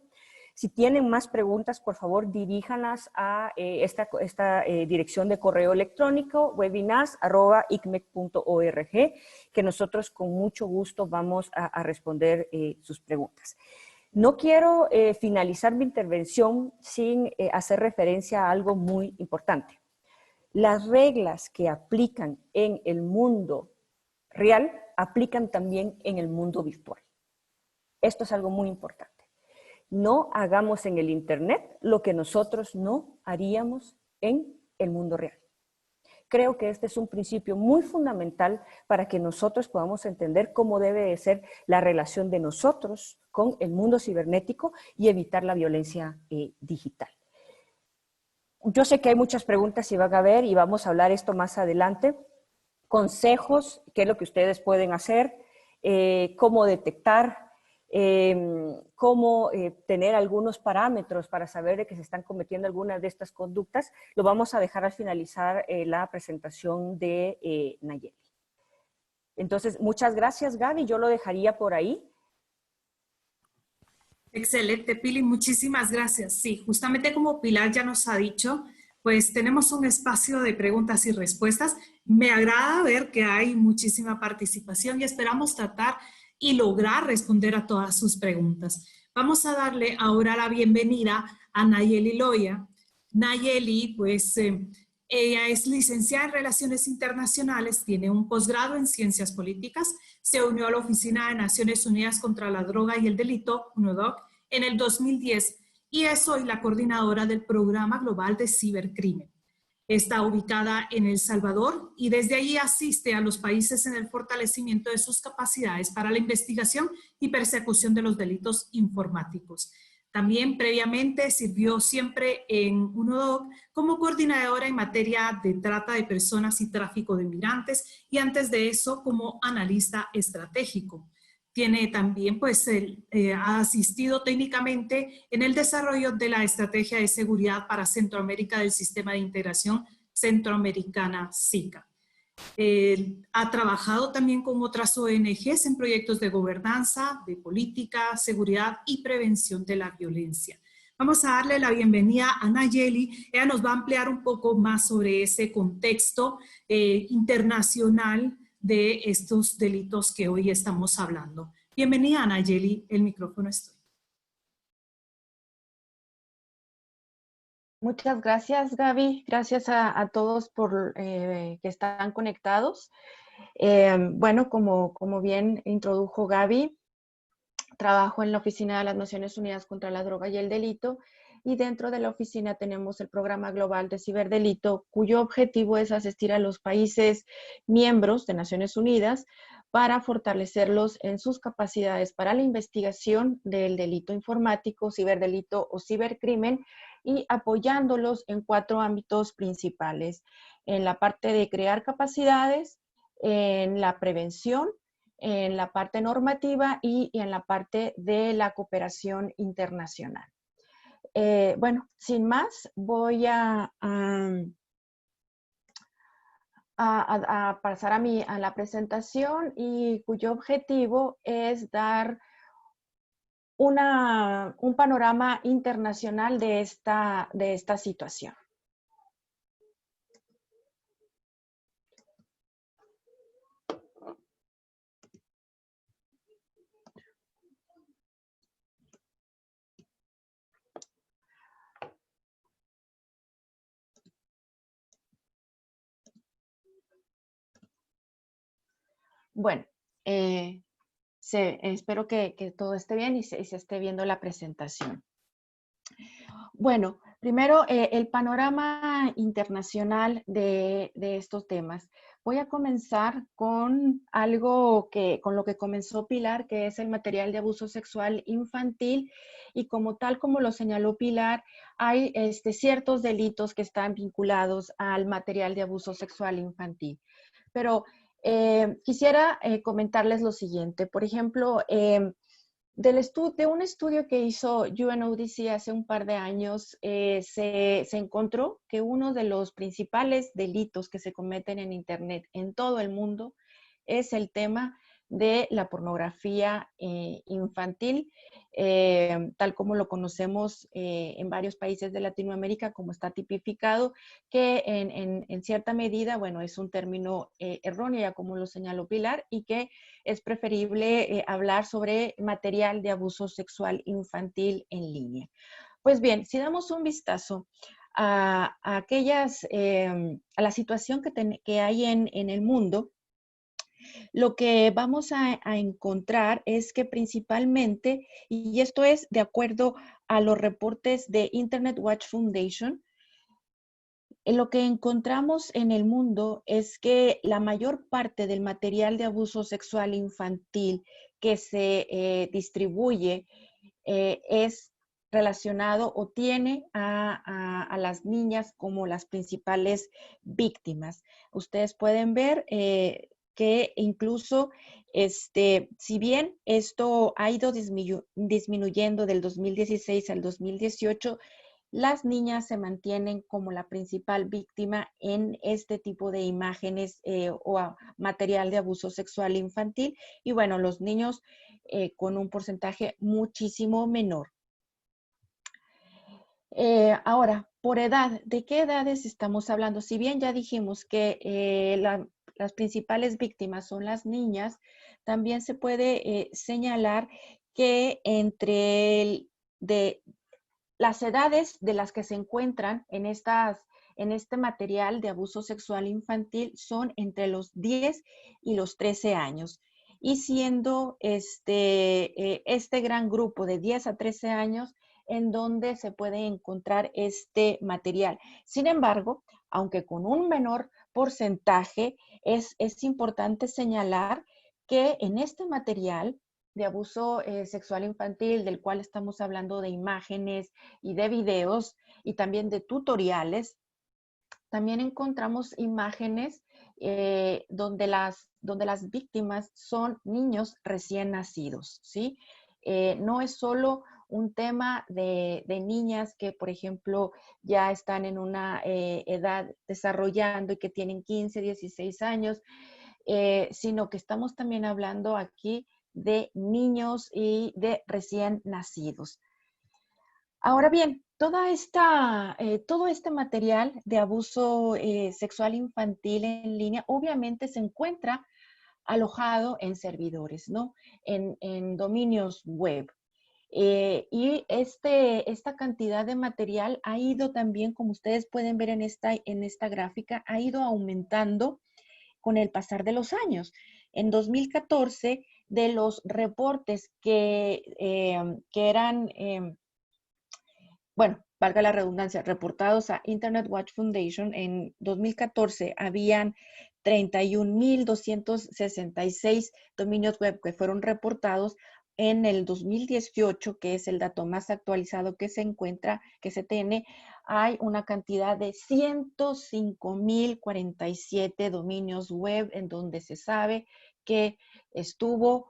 Si tienen más preguntas, por favor, diríjanlas a esta dirección de correo electrónico, webinars@icmec.org, que nosotros con mucho gusto vamos a responder sus preguntas. No quiero finalizar mi intervención sin hacer referencia a algo muy importante. Las reglas que aplican en el mundo real aplican también en el mundo virtual. Esto es algo muy importante. No hagamos en el internet lo que nosotros no haríamos en el mundo real. Creo que este es un principio muy fundamental para que nosotros podamos entender cómo debe de ser la relación de nosotros con el mundo cibernético y evitar la violencia digital. Yo sé que hay muchas preguntas y van a haber y vamos a hablar esto más adelante. Consejos, qué es lo que ustedes pueden hacer, cómo detectar, cómo tener algunos parámetros para saber de que se están cometiendo algunas de estas conductas, lo vamos a dejar al finalizar la presentación de Nayeli. Entonces, muchas gracias, Gaby. Yo lo dejaría por ahí. Excelente, Pili, muchísimas gracias. Sí, justamente como Pilar ya nos ha dicho, pues tenemos un espacio de preguntas y respuestas. Me agrada ver que hay muchísima participación y esperamos tratar y lograr responder a todas sus preguntas. Vamos a darle ahora la bienvenida a Nayeli Loya. Nayeli, pues ella es licenciada en Relaciones Internacionales, tiene un posgrado en Ciencias Políticas, se unió a la Oficina de Naciones Unidas contra la Droga y el Delito, UNODC, en el 2010 y es hoy la coordinadora del Programa Global de Cibercrimen. Está ubicada en El Salvador y desde allí asiste a los países en el fortalecimiento de sus capacidades para la investigación y persecución de los delitos informáticos. También previamente sirvió siempre en UNODC como coordinadora en materia de trata de personas y tráfico de migrantes y antes de eso como analista estratégico. Tiene también, pues, ha asistido técnicamente en el desarrollo de la estrategia de seguridad para Centroamérica del Sistema de Integración Centroamericana SICA. Ha trabajado también con otras ONGs en proyectos de gobernanza, de política, seguridad y prevención de la violencia. Vamos a darle la bienvenida a Nayeli. Ella nos va a ampliar un poco más sobre ese contexto internacional de estos delitos que hoy estamos hablando. Bienvenida, Nayeli, el micrófono es tuyo. Muchas gracias, Gaby. Gracias a todos por que están conectados. Bueno, como bien introdujo Gaby, trabajo en la Oficina de las Naciones Unidas contra la Droga y el Delito, y dentro de la oficina tenemos el Programa Global de Ciberdelito, cuyo objetivo es asistir a los países miembros de Naciones Unidas para fortalecerlos en sus capacidades para la investigación del delito informático, ciberdelito o cibercrimen, y apoyándolos en 4 ámbitos principales: en la parte de crear capacidades, en la prevención, en la parte normativa y en la parte de la cooperación internacional. Bueno, sin más, voy a pasar a la presentación, y cuyo objetivo es dar un panorama internacional de esta situación. Bueno, espero que todo esté bien y se esté viendo la presentación. Bueno, primero el panorama internacional de estos temas. Voy a comenzar con con lo que comenzó Pilar, que es el material de abuso sexual infantil, y tal como lo señaló Pilar, hay ciertos delitos que están vinculados al material de abuso sexual infantil. Pero quisiera comentarles lo siguiente. Por ejemplo, de un estudio que hizo UNODC hace un par de años, se encontró que uno de los principales delitos que se cometen en Internet en todo el mundo es el tema de la pornografía infantil, tal como lo conocemos en varios países de Latinoamérica, como está tipificado, que en cierta medida, bueno, es un término erróneo, ya como lo señaló Pilar, y que es preferible hablar sobre material de abuso sexual infantil en línea. Pues bien, si damos un vistazo a la situación que hay en el mundo, lo que vamos a encontrar es que principalmente, y esto es de acuerdo a los reportes de Internet Watch Foundation, lo que encontramos en el mundo es que la mayor parte del material de abuso sexual infantil que se distribuye es relacionado o tiene a las niñas como las principales víctimas. Ustedes pueden ver que incluso, si bien esto ha ido disminuyendo del 2016 al 2018, las niñas se mantienen como la principal víctima en este tipo de imágenes o material de abuso sexual infantil, y bueno, los niños con un porcentaje muchísimo menor. Ahora, por edad, ¿de qué edades estamos hablando? Si bien ya dijimos que las principales víctimas son las niñas, también se puede señalar que las edades de las que se encuentran en este material de abuso sexual infantil son entre los 10 y los 13 años. Y siendo este gran grupo de 10 a 13 años en donde se puede encontrar este material. Sin embargo, aunque con un menor porcentaje, es importante señalar que en este material de abuso sexual infantil, del cual estamos hablando, de imágenes y de videos y también de tutoriales, también encontramos imágenes donde las víctimas son niños recién nacidos, ¿sí? No es solo un tema de niñas que, por ejemplo, ya están en una edad desarrollando y que tienen 15, 16 años, sino que estamos también hablando aquí de niños y de recién nacidos. Ahora bien, todo este material de abuso sexual infantil en línea obviamente se encuentra alojado en servidores, ¿no? En dominios web. Y esta cantidad de material ha ido también, como ustedes pueden ver en esta gráfica, ha ido aumentando con el pasar de los años. En 2014 de los reportes que eran, bueno, valga la redundancia, reportados a Internet Watch Foundation, en 2014 habían 31.266 dominios web que fueron reportados. En el 2018, que es el dato más actualizado que se encuentra, que se tiene, hay una cantidad de 105.047 dominios web en donde se sabe que estuvo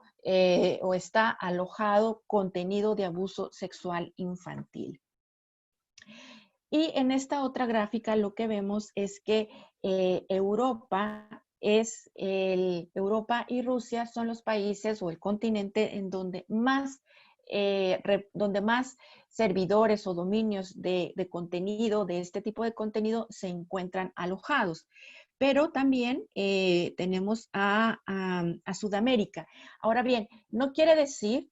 o está alojado contenido de abuso sexual infantil. Y en esta otra gráfica lo que vemos es que Europa y Rusia son los países o el continente en donde más servidores o dominios de contenido, de este tipo de contenido, se encuentran alojados. Pero también tenemos a Sudamérica. Ahora bien, no quiere decir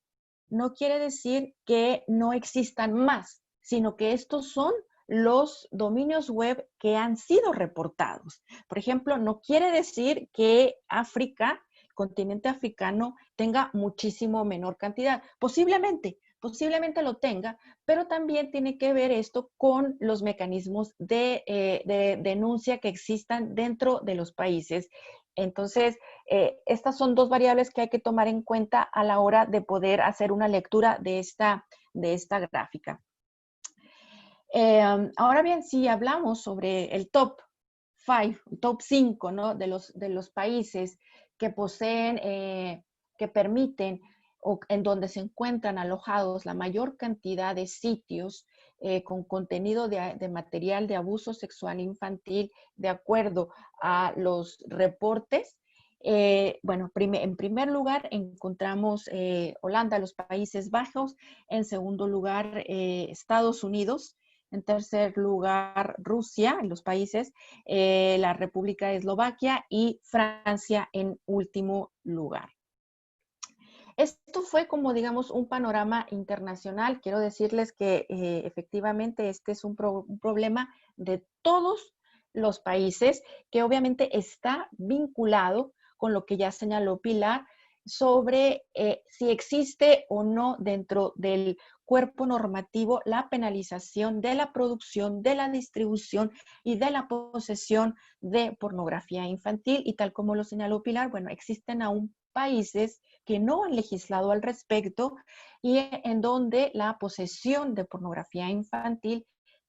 que no existan más, sino que estos son los dominios web que han sido reportados. Por ejemplo, no quiere decir que África, el continente africano, tenga muchísimo menor cantidad. Posiblemente lo tenga, pero también tiene que ver esto con los mecanismos de denuncia que existan dentro de los países. Entonces, estas son dos variables que hay que tomar en cuenta a la hora de poder hacer una lectura de esta gráfica. Ahora bien, si hablamos sobre el top 5, ¿no? de los países que poseen, que permiten o en donde se encuentran alojados la mayor cantidad de sitios con contenido de material de abuso sexual infantil, de acuerdo a los reportes. Bueno, en primer lugar encontramos Holanda, los Países Bajos. En segundo lugar, Estados Unidos. En tercer lugar, Rusia, en los países, la República de Eslovaquia y Francia en último lugar. Esto fue como, digamos, un panorama internacional. Quiero decirles que efectivamente este es un problema de todos los países, que obviamente está vinculado con lo que ya señaló Pilar sobre si existe o no dentro del cuerpo normativo la penalización de la producción, de la distribución y de la posesión de pornografía infantil. Y tal como lo señaló Pilar, bueno, existen aún países que no han legislado al respecto y en donde la posesión de pornografía infantil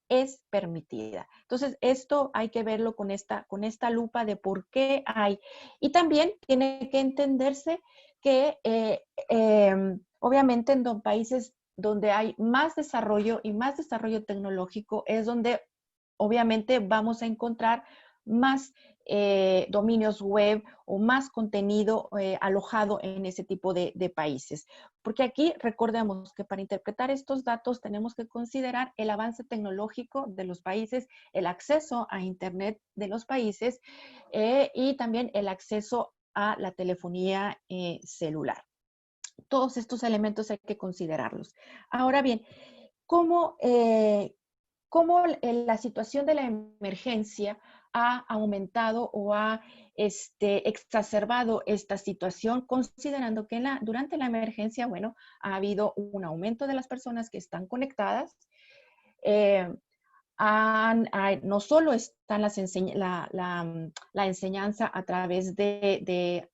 es permitida. Entonces, esto hay que verlo con esta lupa de por qué hay. Y también tiene que entenderse que obviamente en países donde hay más desarrollo y más desarrollo tecnológico es donde obviamente vamos a encontrar más dominios web o más contenido alojado en ese tipo de países. Porque aquí recordemos que para interpretar estos datos tenemos que considerar el avance tecnológico de los países, el acceso a Internet de los países y también el acceso a la telefonía celular. Todos estos elementos hay que considerarlos. Ahora bien, ¿cómo la situación de la emergencia ha aumentado o ha exacerbado esta situación, considerando que durante la emergencia, bueno, ha habido un aumento de las personas que están conectadas. No solo está la enseñanza a través de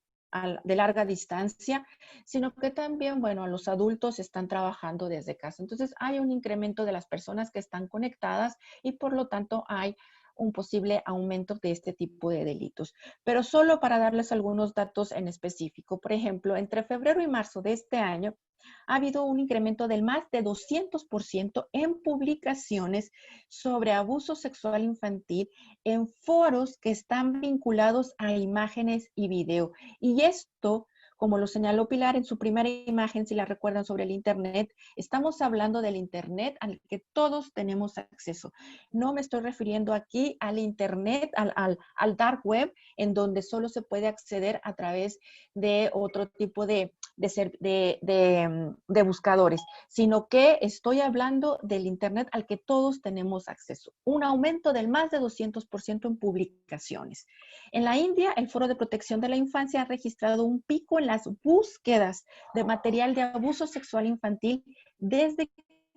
larga distancia, sino que también, bueno, los adultos están trabajando desde casa. Entonces, hay un incremento de las personas que están conectadas y, por lo tanto, hay un posible aumento de este tipo de delitos. Pero solo para darles algunos datos en específico. Por ejemplo, entre febrero y marzo de este año, ha habido un incremento del más de 200% en publicaciones sobre abuso sexual infantil en foros que están vinculados a imágenes y video. Y esto, como lo señaló Pilar en su primera imagen, si la recuerdan, sobre el Internet, estamos hablando del Internet al que todos tenemos acceso. No me estoy refiriendo aquí al Internet, al dark web, en donde solo se puede acceder a través de otro tipo de de buscadores, sino que estoy hablando del Internet al que todos tenemos acceso. Un aumento del más de 200% en publicaciones. En la India, el Foro de Protección de la Infancia ha registrado un pico en las búsquedas de material de abuso sexual infantil desde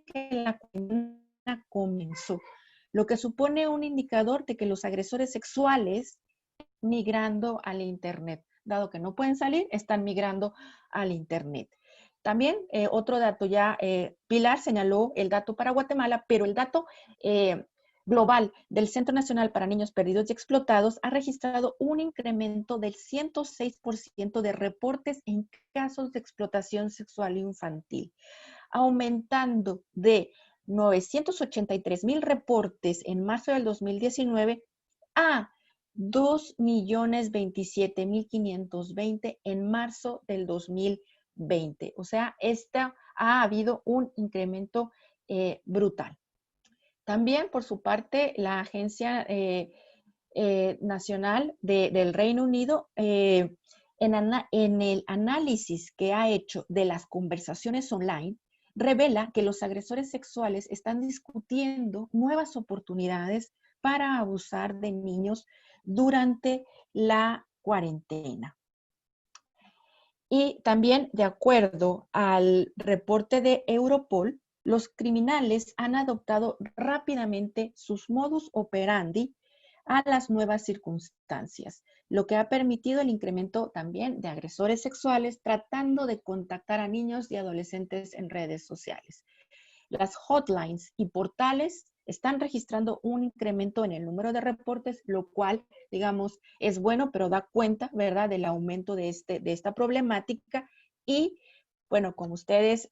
que la cuarentena comenzó, lo que supone un indicador de que los agresores sexuales migrando al Internet. Dado que no pueden salir, están migrando al Internet. También otro dato ya, Pilar señaló el dato para Guatemala, pero el dato global del Centro Nacional para Niños Perdidos y Explotados ha registrado un incremento del 106% de reportes en casos de explotación sexual infantil, aumentando de 983,000 reportes en marzo del 2019 a 2,027,520 en marzo del 2020. O sea, ha habido un incremento brutal. También, por su parte, la Agencia Nacional del Reino Unido, en el análisis que ha hecho de las conversaciones online, revela que los agresores sexuales están discutiendo nuevas oportunidades para abusar de niños durante la cuarentena. Y también, de acuerdo al reporte de Europol, los criminales han adoptado rápidamente sus modus operandi a las nuevas circunstancias, lo que ha permitido el incremento también de agresores sexuales tratando de contactar a niños y adolescentes en redes sociales. Las hotlines y portales están registrando un incremento en el número de reportes, lo cual, digamos, es bueno, pero da cuenta, ¿verdad?, del aumento de esta problemática. Y, bueno, como ustedes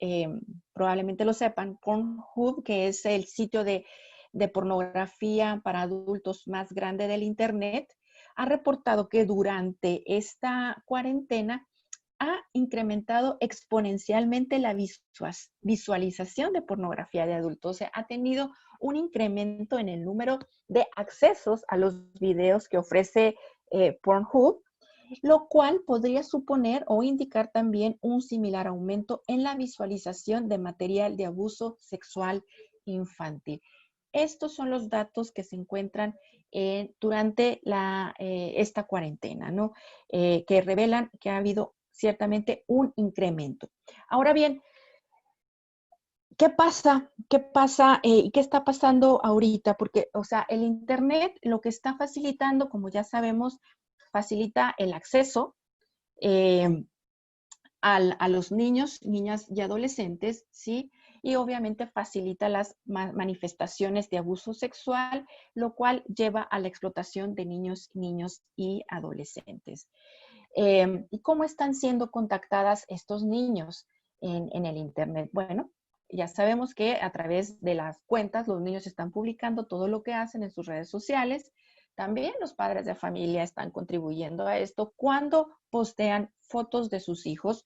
probablemente lo sepan, Pornhub, que es el sitio de pornografía para adultos más grande del Internet, ha reportado que durante esta cuarentena ha incrementado exponencialmente la visualización de pornografía de adultos. O sea, ha tenido un incremento en el número de accesos a los videos que ofrece Pornhub, lo cual podría suponer o indicar también un similar aumento en la visualización de material de abuso sexual infantil. Estos son los datos que se encuentran durante esta cuarentena, ¿no? Que revelan que ha habido ciertamente un incremento. Ahora bien, ¿qué pasa? ¿Qué pasa y qué está pasando ahorita? Porque, o sea, el Internet lo que está facilitando, como ya sabemos, facilita el acceso a los niños, niñas y adolescentes, ¿sí? Y obviamente facilita las manifestaciones de abuso sexual, lo cual lleva a la explotación de niños y adolescentes. ¿Y cómo están siendo contactadas estos niños en el Internet? Bueno, ya sabemos que a través de las cuentas los niños están publicando todo lo que hacen en sus redes sociales. También los padres de familia están contribuyendo a esto cuando postean fotos de sus hijos.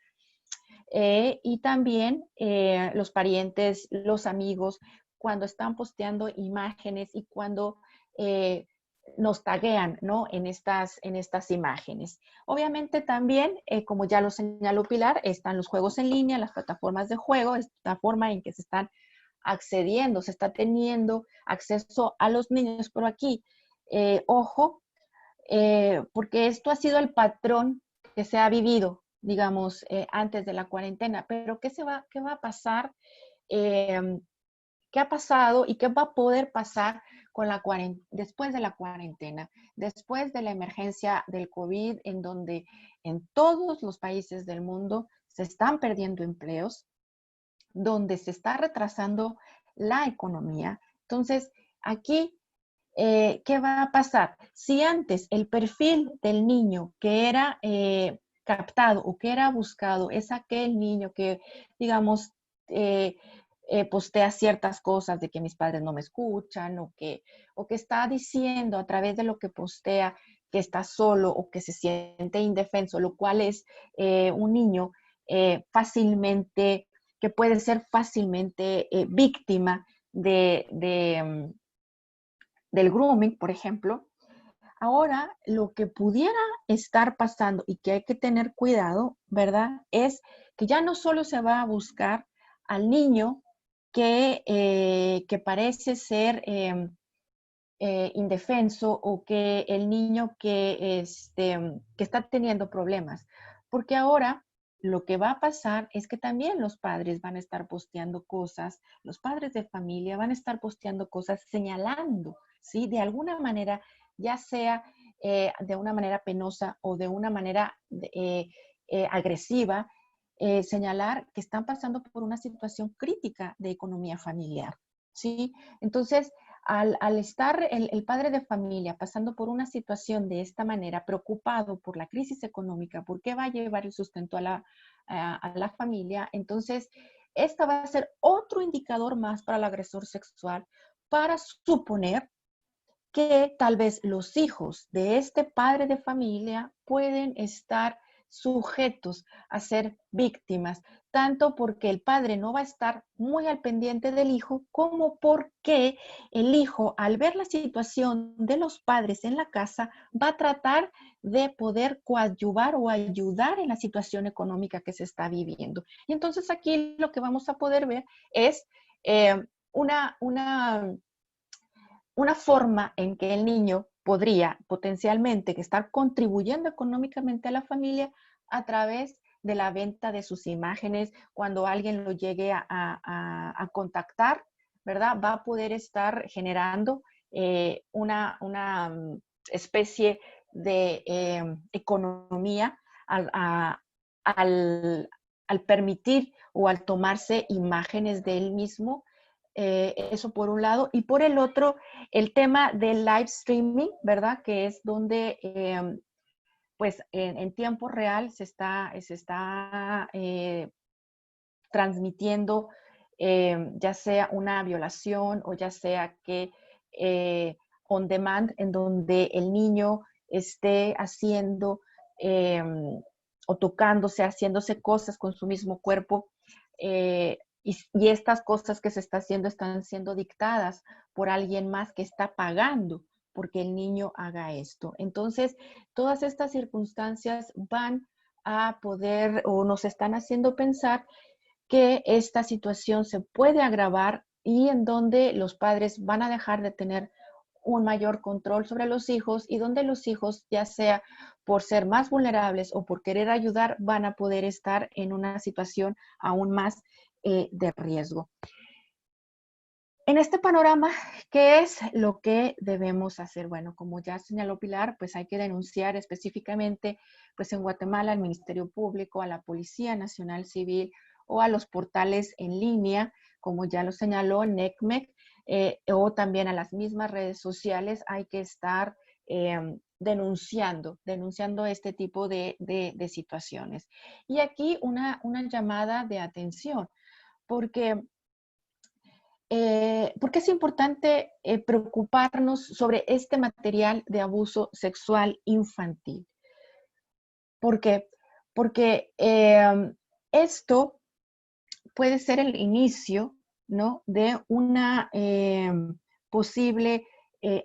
Y también los parientes, los amigos, cuando están posteando imágenes y cuando nos taguean, ¿no?, en estas imágenes. Obviamente también, como ya lo señaló Pilar, están los juegos en línea, las plataformas de juego, esta forma en que se están accediendo, se está teniendo acceso a los niños. Pero aquí, ojo, porque esto ha sido el patrón que se ha vivido, digamos, antes de la cuarentena. Pero ¿qué va a pasar? ¿Qué ha pasado y qué va a poder pasar después de la cuarentena? Después de la emergencia del COVID, en donde en todos los países del mundo se están perdiendo empleos, donde se está retrasando la economía. Entonces, aquí, ¿qué va a pasar? Si antes el perfil del niño que era captado o que era buscado es aquel niño que, digamos, postea ciertas cosas de que mis padres no me escuchan o que está diciendo a través de lo que postea que está solo o que se siente indefenso, lo cual es un niño que puede ser fácilmente víctima del grooming, por ejemplo. ahora lo que pudiera estar pasando y que hay que tener cuidado, ¿verdad? Es que ya no solo se va a buscar al niño que parece ser indefenso o que el niño que está teniendo problemas, porque ahora lo que va a pasar es que también los padres van a estar posteando cosas, los padres de familia van a estar posteando cosas señalando, ¿sí? De alguna manera, ya sea de una manera penosa o de una manera agresiva, señalar que están pasando por una situación crítica de economía familiar, ¿sí? Entonces, al estar el padre de familia pasando por una situación de esta manera, preocupado por la crisis económica, por qué va a llevar el sustento a la familia, entonces esta va a ser otro indicador más para el agresor sexual para suponer que tal vez los hijos de este padre de familia pueden estar sujetos a ser víctimas, tanto porque el padre no va a estar muy al pendiente del hijo, como porque el hijo, al ver la situación de los padres en la casa, va a tratar de poder coadyuvar o ayudar en la situación económica que se está viviendo. Y entonces aquí lo que vamos a poder ver es una forma en que el niño podría potencialmente estar contribuyendo económicamente a la familia a través de la venta de sus imágenes, cuando alguien lo llegue a contactar, ¿verdad? Va a poder estar generando una especie de economía al permitir o al tomarse imágenes de él mismo. Eso por un lado. Y por el otro, el tema del live streaming, ¿verdad? Que es donde, pues, en tiempo real se está transmitiendo ya sea una violación o ya sea que on demand, en donde el niño esté haciendo o tocándose, haciéndose cosas con su mismo cuerpo, y estas cosas que se está haciendo están siendo dictadas por alguien más que está pagando porque el niño haga esto. Entonces, todas estas circunstancias van a poder o nos están haciendo pensar que esta situación se puede agravar y en donde los padres van a dejar de tener un mayor control sobre los hijos y donde los hijos, ya sea por ser más vulnerables o por querer ayudar, van a poder estar en una situación aún más de riesgo. En este panorama, ¿qué es lo que debemos hacer? Bueno, como ya señaló Pilar, pues hay que denunciar específicamente, pues en Guatemala, al Ministerio Público, a la Policía Nacional Civil o a los portales en línea, como ya lo señaló NECMEC, o también a las mismas redes sociales. Hay que estar denunciando este tipo de situaciones. Y aquí una llamada de atención, porque es importante preocuparnos sobre este material de abuso sexual infantil. ¿Por qué? Porque esto puede ser el inicio, ¿no?, de una posible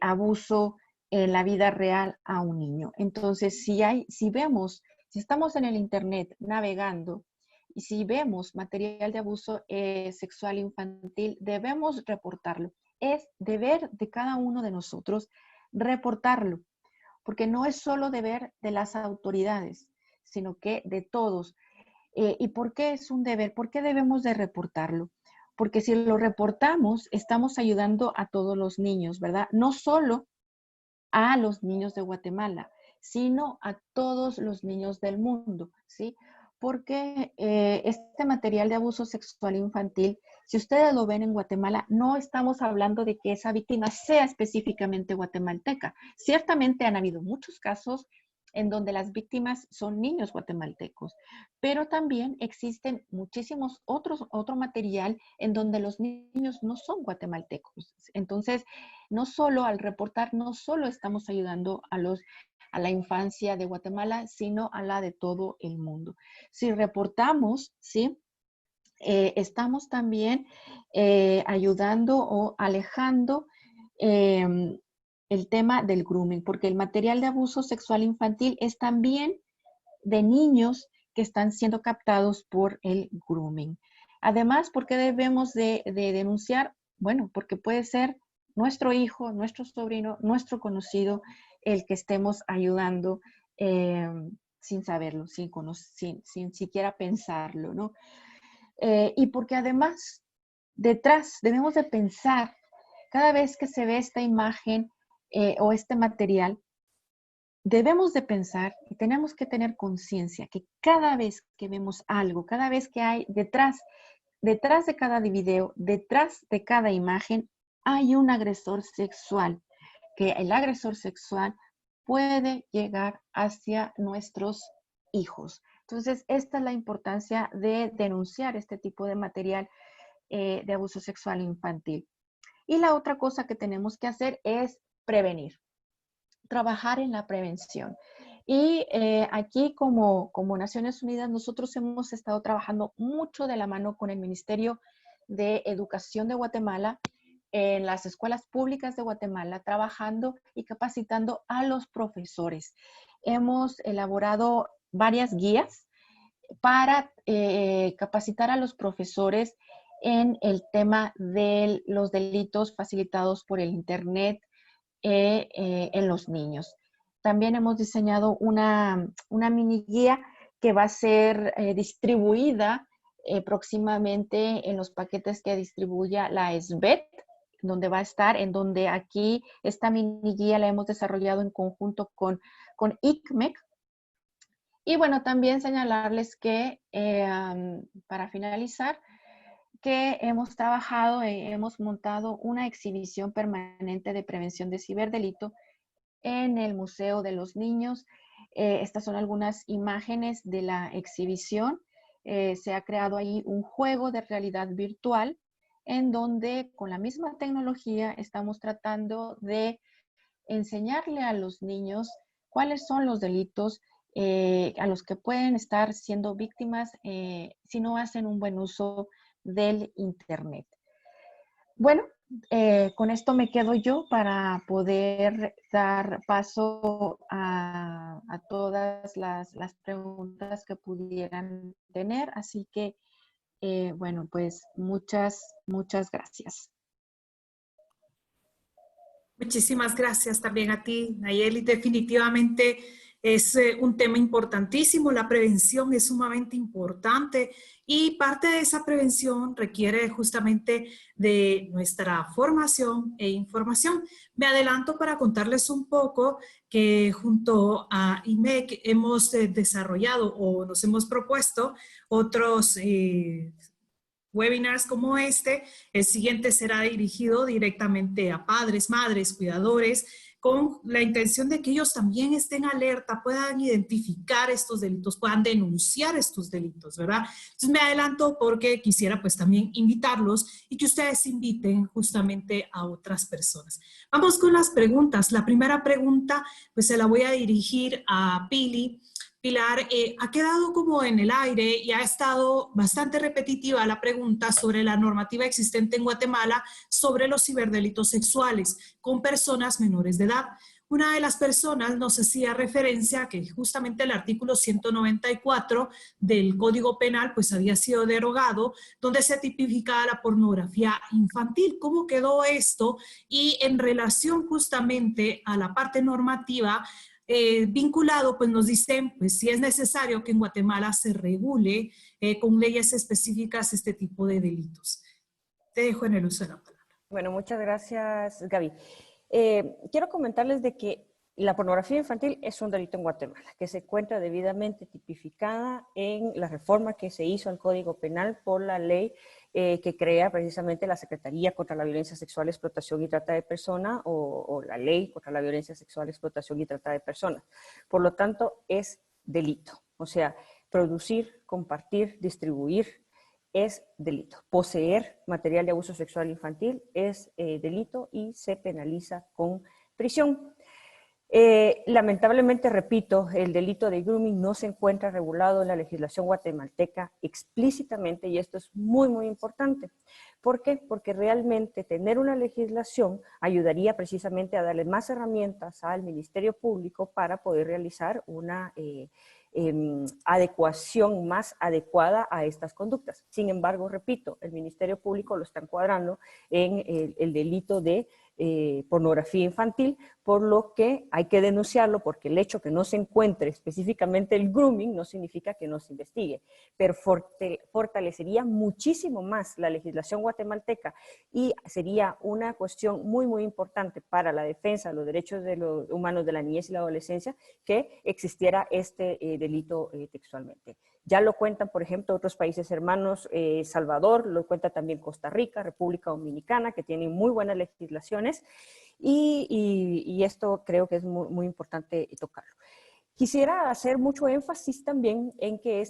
abuso en la vida real a un niño. Entonces, si estamos en el internet navegando y si vemos material de abuso sexual infantil, debemos reportarlo. Es deber de cada uno de nosotros reportarlo, porque no es solo deber de las autoridades, sino que de todos. ¿Y por qué es un deber? ¿Por qué debemos de reportarlo? Porque si lo reportamos, estamos ayudando a todos los niños, ¿verdad? No solo a los niños de Guatemala, sino a todos los niños del mundo, ¿sí? Porque este material de abuso sexual infantil, si ustedes lo ven en Guatemala, no estamos hablando de que esa víctima sea específicamente guatemalteca. Ciertamente han habido muchos casos en donde las víctimas son niños guatemaltecos, pero también existen muchísimos otro material en donde los niños no son guatemaltecos. Entonces, no solo al reportar, no solo estamos ayudando a la infancia de Guatemala, sino a la de todo el mundo. Si reportamos, ¿sí?, estamos también ayudando o alejando el tema del grooming, porque el material de abuso sexual infantil es también de niños que están siendo captados por el grooming. Además, ¿por qué debemos de denunciar? Bueno, porque puede ser nuestro hijo, nuestro sobrino, nuestro conocido, el que estemos ayudando sin saberlo, sin siquiera pensarlo, ¿no? Y porque además, detrás debemos de pensar, cada vez que se ve esta imagen o este material, debemos de pensar y tenemos que tener conciencia que cada vez que vemos algo, cada vez que hay detrás de cada video, detrás de cada imagen, hay un agresor sexual, que el agresor sexual puede llegar hacia nuestros hijos. Entonces, esta es la importancia de denunciar este tipo de material de abuso sexual infantil. Y la otra cosa que tenemos que hacer es prevenir, trabajar en la prevención. Y aquí como Naciones Unidas nosotros hemos estado trabajando mucho de la mano con el Ministerio de Educación de Guatemala en las escuelas públicas de Guatemala, trabajando y capacitando a los profesores. Hemos elaborado varias guías para capacitar a los profesores en el tema de los delitos facilitados por el Internet en los niños. También hemos diseñado una mini guía que va a ser distribuida próximamente en los paquetes que distribuya la SBET, donde va a estar, en donde aquí esta mini guía la hemos desarrollado en conjunto con ICMEC. Y bueno, también señalarles que para finalizar, que hemos trabajado, hemos montado una exhibición permanente de prevención de ciberdelito en el Museo de los Niños. Estas son algunas imágenes de la exhibición. Se ha creado ahí un juego de realidad virtual en donde con la misma tecnología estamos tratando de enseñarle a los niños cuáles son los delitos a los que pueden estar siendo víctimas si no hacen un buen uso del Internet. Bueno, con esto me quedo yo para poder dar paso a todas las preguntas que pudieran tener. Así que, bueno, pues muchas gracias. Muchísimas gracias también a ti, Nayeli. Definitivamente es un tema importantísimo. La prevención es sumamente importante y parte de esa prevención requiere justamente de nuestra formación e información. Me adelanto para contarles un poco que junto a IMEC hemos desarrollado o nos hemos propuesto otros webinars como este. El siguiente será dirigido directamente a padres, madres, cuidadores, con la intención de que ellos también estén alerta, puedan identificar estos delitos, puedan denunciar estos delitos, ¿verdad? Entonces me adelanto porque quisiera pues también invitarlos y que ustedes inviten justamente a otras personas. Vamos con las preguntas. La primera pregunta pues se la voy a dirigir a Pili. Pilar, ha quedado como en el aire y ha estado bastante repetitiva la pregunta sobre la normativa existente en Guatemala sobre los ciberdelitos sexuales con personas menores de edad. Una de las personas nos hacía referencia a que justamente el artículo 194 del Código Penal pues había sido derogado, donde se tipificaba la pornografía infantil. ¿Cómo quedó esto? Y en relación justamente a la parte normativa, vinculado, pues nos dicen, pues si es necesario que en Guatemala se regule con leyes específicas este tipo de delitos. Te dejo en el uso de la palabra. Bueno, muchas gracias, Gaby. Quiero comentarles de que la pornografía infantil es un delito en Guatemala, que se encuentra debidamente tipificada en la reforma que se hizo al Código Penal por la ley que crea precisamente la Secretaría contra la Violencia Sexual, Explotación y Trata de Personas o la Ley contra la Violencia Sexual, Explotación y Trata de Personas. Por lo tanto, es delito. O sea, producir, compartir, distribuir es delito. Poseer material de abuso sexual infantil es delito y se penaliza con prisión. Lamentablemente, repito, el delito de grooming no se encuentra regulado en la legislación guatemalteca explícitamente, y esto es muy, muy importante. ¿Por qué? Porque realmente tener una legislación ayudaría precisamente a darle más herramientas al Ministerio Público para poder realizar una adecuación más adecuada a estas conductas. Sin embargo, repito, el Ministerio Público lo está encuadrando en el delito de pornografía infantil, por lo que hay que denunciarlo, porque el hecho que no se encuentre específicamente el grooming no significa que no se investigue, pero fortalecería muchísimo más la legislación guatemalteca y sería una cuestión muy, muy importante para la defensa de los derechos de los humanos de la niñez y la adolescencia que existiera este delito textualmente. Ya lo cuentan, por ejemplo, otros países hermanos, Salvador, lo cuenta también Costa Rica, República Dominicana, que tienen muy buenas legislaciones, y esto creo que es muy, muy importante tocarlo. Quisiera hacer mucho énfasis también en que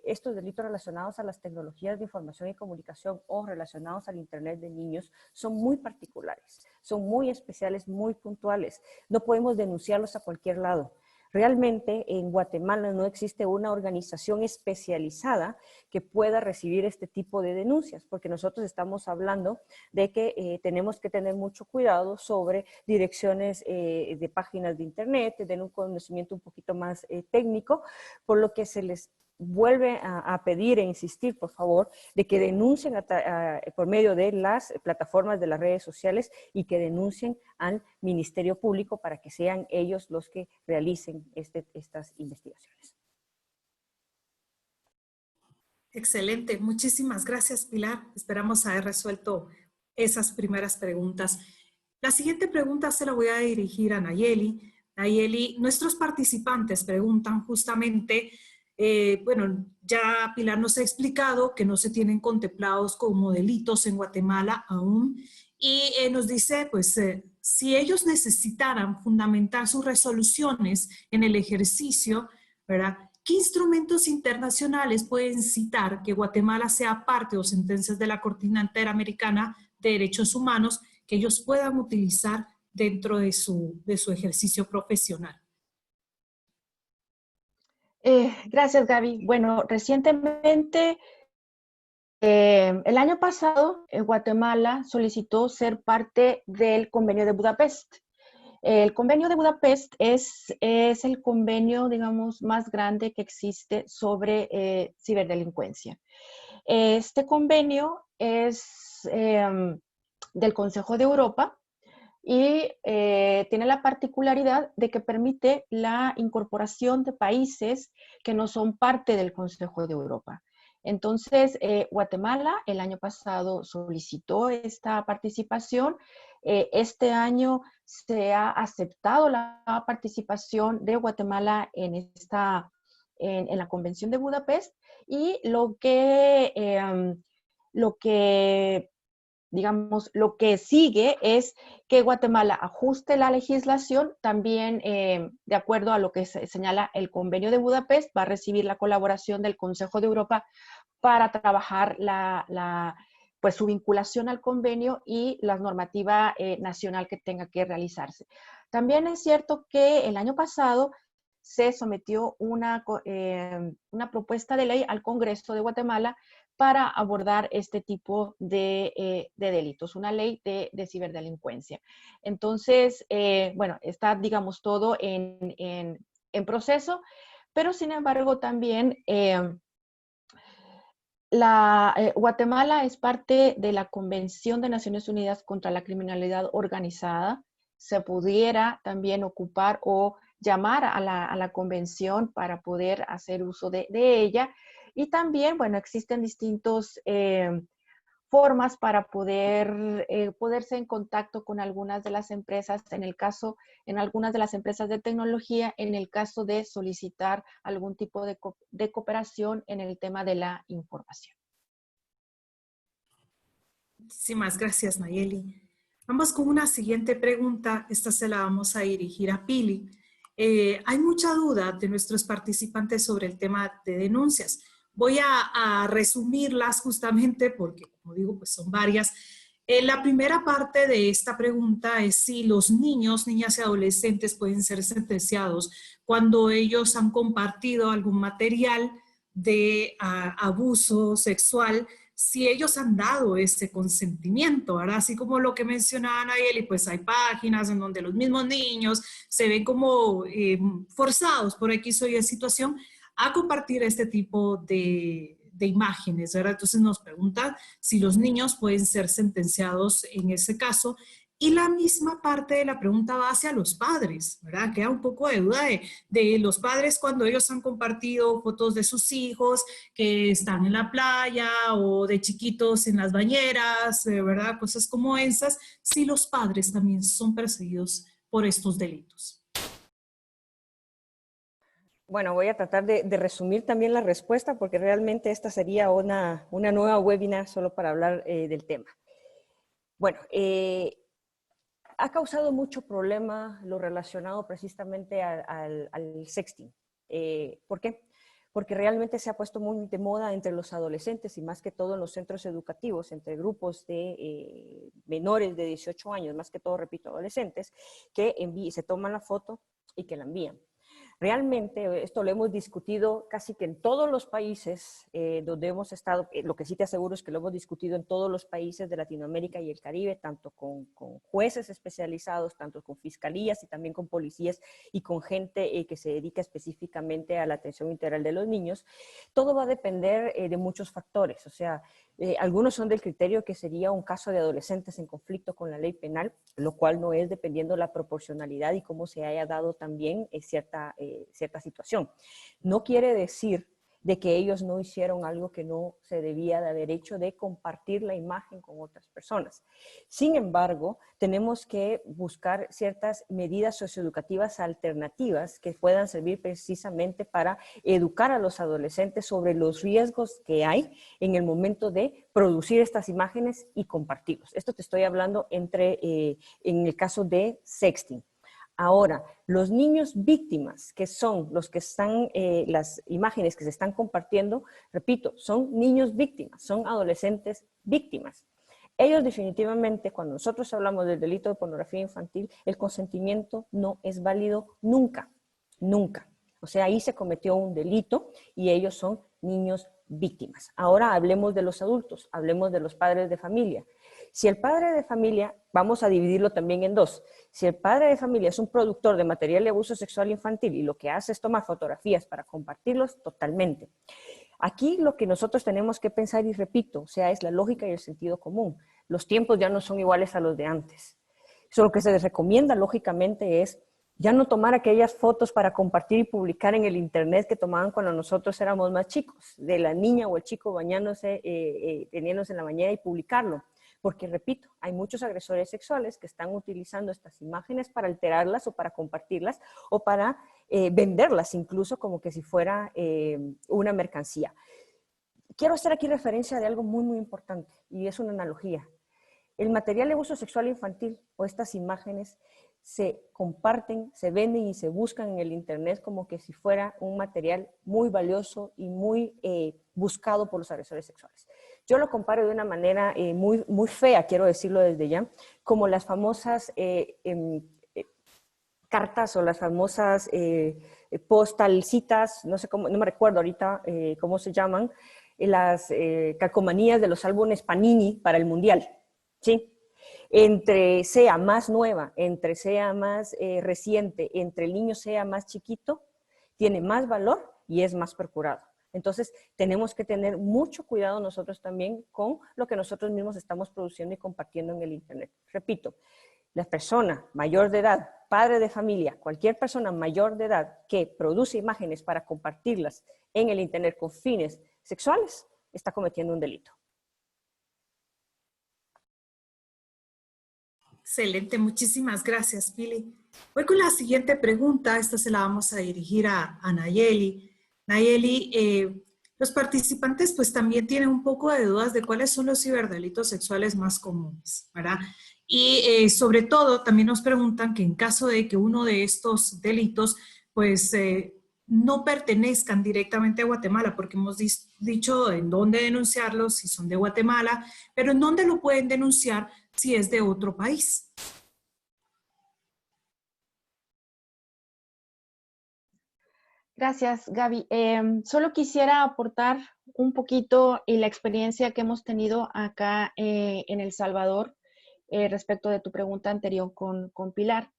estos delitos relacionados a las tecnologías de información y comunicación o relacionados al Internet de niños son muy particulares, son muy especiales, muy puntuales. No podemos denunciarlos a cualquier lado. Realmente en Guatemala no existe una organización especializada que pueda recibir este tipo de denuncias, porque nosotros estamos hablando de que tenemos que tener mucho cuidado sobre direcciones de páginas de internet, tener un conocimiento un poquito más técnico, por lo que se les vuelve a pedir e insistir, por favor, de que denuncien por medio de las plataformas de las redes sociales y que denuncien al Ministerio Público para que sean ellos los que realicen estas investigaciones. Excelente, muchísimas gracias, Pilar. Esperamos haber resuelto esas primeras preguntas. La siguiente pregunta se la voy a dirigir a Nayeli. Nayeli, nuestros participantes preguntan justamente, bueno, ya Pilar nos ha explicado que no se tienen contemplados como delitos en Guatemala aún, y nos dice, pues, si ellos necesitaran fundamentar sus resoluciones en el ejercicio, ¿verdad?, ¿qué instrumentos internacionales pueden citar que Guatemala sea parte o sentencias de la Corte Interamericana de Derechos Humanos que ellos puedan utilizar dentro de su ejercicio profesional? Gracias, Gaby. Bueno, recientemente, el año pasado, Guatemala solicitó ser parte del Convenio de Budapest. El Convenio de Budapest es el convenio, digamos, más grande que existe sobre ciberdelincuencia. Este convenio es del Consejo de Europa y tiene la particularidad de que permite la incorporación de países que no son parte del Consejo de Europa. Entonces, Guatemala el año pasado solicitó esta participación. Este año se ha aceptado la participación de Guatemala en la Convención de Budapest, y lo que sigue es que Guatemala ajuste la legislación también de acuerdo a lo que señala el Convenio de Budapest. Va a recibir la colaboración del Consejo de Europa para trabajar pues su vinculación al convenio y la normativa nacional que tenga que realizarse. También es cierto que el año pasado se sometió una propuesta de ley al Congreso de Guatemala para abordar este tipo de delitos, una ley de ciberdelincuencia. Entonces, bueno, está, digamos, todo en proceso, pero sin embargo también Guatemala es parte de la Convención de Naciones Unidas contra la Criminalidad Organizada. Se pudiera también ocupar o llamar a la convención para poder hacer uso de ella. Y también, bueno, existen distintos formas para poderse en contacto con algunas de las empresas, en algunas de las empresas de tecnología, en el caso de solicitar algún tipo de cooperación en el tema de la información. Muchísimas gracias, Nayeli. Vamos con una siguiente pregunta. Esta se la vamos a dirigir a Pili. Hay mucha duda de nuestros participantes sobre el tema de denuncias. Voy a resumirlas justamente porque, como digo, pues son varias. La primera parte de esta pregunta es si los niños, niñas y adolescentes pueden ser sentenciados cuando ellos han compartido algún material de abuso sexual, si ellos han dado ese consentimiento, ¿verdad? Así como lo que mencionaba Nayeli, pues hay páginas en donde los mismos niños se ven como forzados por X o Y situación a compartir este tipo de imágenes, ¿verdad? Entonces nos preguntan si los niños pueden ser sentenciados en ese caso. Y la misma parte de la pregunta va hacia los padres, ¿verdad? Queda un poco de duda de los padres cuando ellos han compartido fotos de sus hijos que están en la playa o de chiquitos en las bañeras, ¿verdad? Cosas como esas, si los padres también son perseguidos por estos delitos. Bueno, voy a tratar de resumir también la respuesta porque realmente esta sería una nueva webinar solo para hablar del tema. Bueno, ha causado mucho problema lo relacionado precisamente al sexting. ¿Por qué? Porque realmente se ha puesto muy de moda entre los adolescentes y más que todo en los centros educativos, entre grupos de menores de 18 años, más que todo, repito, adolescentes, que se toman la foto y que la envían. Realmente esto lo hemos discutido casi que en todos los países donde hemos estado, lo que sí te aseguro es que lo hemos discutido en todos los países de Latinoamérica y el Caribe, tanto con jueces especializados, tanto con fiscalías y también con policías y con gente que se dedica específicamente a la atención integral de los niños. Todo va a depender de muchos factores, o sea, algunos son del criterio que sería un caso de adolescentes en conflicto con la ley penal, lo cual no es dependiendo la proporcionalidad y cómo se haya dado también cierta situación. No quiere decir de que ellos no hicieron algo que no se debía de haber hecho, de compartir la imagen con otras personas. Sin embargo, tenemos que buscar ciertas medidas socioeducativas alternativas que puedan servir precisamente para educar a los adolescentes sobre los riesgos que hay en el momento de producir estas imágenes y compartirlos. Esto te estoy hablando en el caso de sexting. Ahora, los niños víctimas, que son los que están, las imágenes que se están compartiendo, repito, son niños víctimas, son adolescentes víctimas. Ellos definitivamente, cuando nosotros hablamos del delito de pornografía infantil, el consentimiento no es válido nunca, nunca. O sea, ahí se cometió un delito y ellos son niños víctimas. Ahora hablemos de los adultos, hablemos de los padres de familia. Si el padre de familia, vamos a dividirlo también en dos, si el padre de familia es un productor de material de abuso sexual infantil y lo que hace es tomar fotografías para compartirlos, totalmente. Aquí lo que nosotros tenemos que pensar, y repito, o sea, es la lógica y el sentido común. Los tiempos ya no son iguales a los de antes. Eso lo que se les recomienda, lógicamente, es ya no tomar aquellas fotos para compartir y publicar en el internet que tomaban cuando nosotros éramos más chicos, de la niña o el chico bañándose, teniéndose en la bañera y publicarlo. Porque, repito, hay muchos agresores sexuales que están utilizando estas imágenes para alterarlas o para compartirlas o para venderlas incluso como que si fuera una mercancía. Quiero hacer aquí referencia de algo muy, muy importante y es una analogía. El material de abuso sexual infantil o estas imágenes se comparten, se venden y se buscan en el internet como que si fuera un material muy valioso y muy buscado por los agresores sexuales. Yo lo comparo de una manera muy, muy fea, quiero decirlo desde ya, como las famosas cartas o las famosas postalcitas, no sé cómo, no me recuerdo ahorita cómo se llaman, las calcomanías de los álbumes Panini para el Mundial, ¿sí? Entre sea más nueva, entre sea más reciente, entre el niño sea más chiquito, tiene más valor y es más procurado. Entonces, tenemos que tener mucho cuidado nosotros también con lo que nosotros mismos estamos produciendo y compartiendo en el internet. Repito, la persona mayor de edad, padre de familia, cualquier persona mayor de edad que produce imágenes para compartirlas en el internet con fines sexuales, está cometiendo un delito. Excelente, muchísimas gracias, Pili. Voy con la siguiente pregunta, esta se la vamos a dirigir a Nayeli. Nayeli, los participantes pues también tienen un poco de dudas de cuáles son los ciberdelitos sexuales más comunes, ¿verdad? Y sobre todo también nos preguntan que en caso de que uno de estos delitos pues no pertenezcan directamente a Guatemala, porque hemos dicho en dónde denunciarlos si son de Guatemala, pero en dónde lo pueden denunciar si es de otro país. Gracias, Gaby. Solo quisiera aportar un poquito y la experiencia que hemos tenido acá en El Salvador respecto de tu pregunta anterior con Pilar,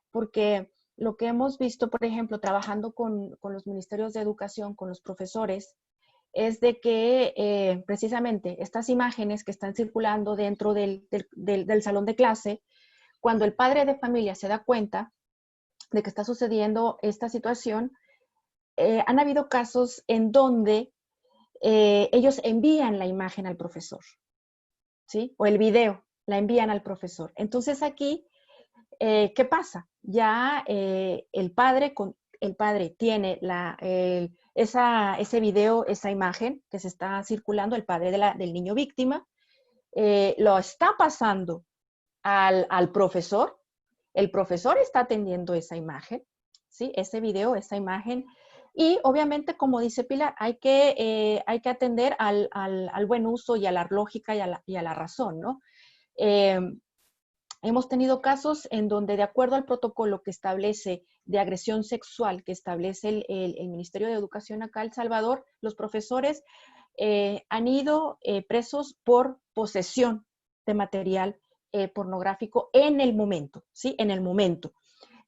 porque lo que hemos visto, por ejemplo, trabajando con los ministerios de educación, con los profesores, es de que precisamente estas imágenes que están circulando dentro del salón de clase, cuando el padre de familia se da cuenta de que está sucediendo esta situación, han habido casos en donde ellos envían la imagen al profesor, ¿sí? O el video, la envían al profesor. Entonces aquí, ¿qué pasa? Ya el padre tiene ese video, esa imagen que se está circulando, el padre del niño víctima, lo está pasando al profesor. El profesor está atendiendo esa imagen, ¿sí? Ese video, esa imagen. Y obviamente, como dice Pilar, hay que atender al buen uso y a la lógica y a la razón, ¿no? Hemos tenido casos en donde, de acuerdo al protocolo que establece de agresión sexual que establece el Ministerio de Educación acá en El Salvador, los profesores han ido presos por posesión de material pornográfico en el momento, ¿sí? En el momento.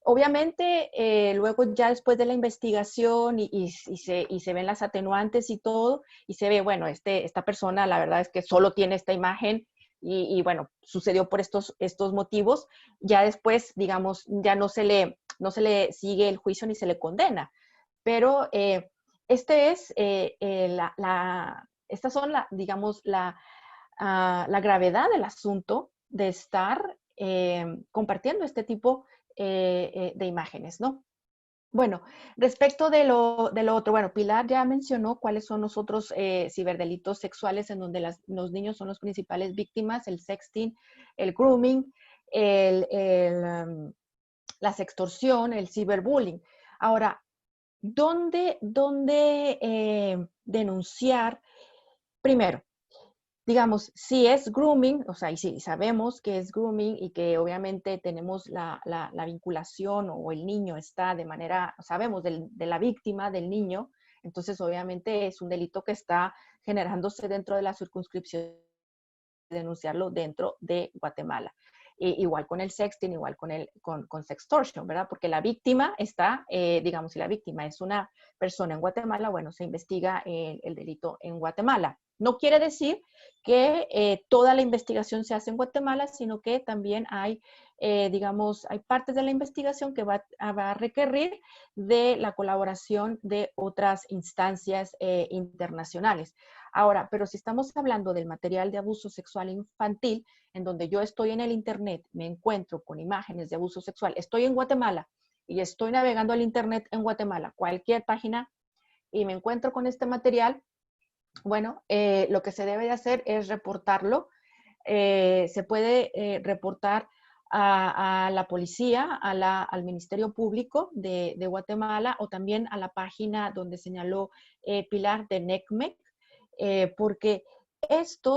Obviamente, luego ya después de la investigación y se ven las atenuantes y todo, y se ve, bueno, esta persona la verdad es que solo tiene esta imagen y bueno, sucedió por estos motivos, ya después, digamos, ya no se le sigue el juicio ni se le condena. Pero estas son, digamos, la gravedad del asunto de estar compartiendo este tipo de imágenes, ¿no? Bueno, respecto de lo otro, bueno, Pilar ya mencionó cuáles son los otros ciberdelitos sexuales en donde los niños son las principales víctimas, el sexting, el grooming, la sextorsión, el ciberbullying. Ahora, ¿dónde denunciar? Primero, digamos, si es grooming, o sea, y si sabemos que es grooming y que obviamente tenemos la vinculación o el niño está sabemos de la víctima, del niño, entonces obviamente es un delito que está generándose dentro de la circunscripción de denunciarlo dentro de Guatemala. Igual con el sexting, igual con sextortion, ¿verdad? Porque la víctima está, digamos, si la víctima es una persona en Guatemala, bueno, se investiga el delito en Guatemala. No quiere decir que toda la investigación se hace en Guatemala, sino que también hay, digamos, hay partes de la investigación que va a requerir de la colaboración de otras instancias internacionales. Ahora, pero si estamos hablando del material de abuso sexual infantil, en donde yo estoy en el internet, me encuentro con imágenes de abuso sexual, estoy en Guatemala y estoy navegando el internet en Guatemala, cualquier página, y me encuentro con este material, bueno, lo que se debe de hacer es reportarlo. Se puede reportar a la policía, al Ministerio Público de Guatemala o también a la página donde señaló Pilar de NECMEC, porque este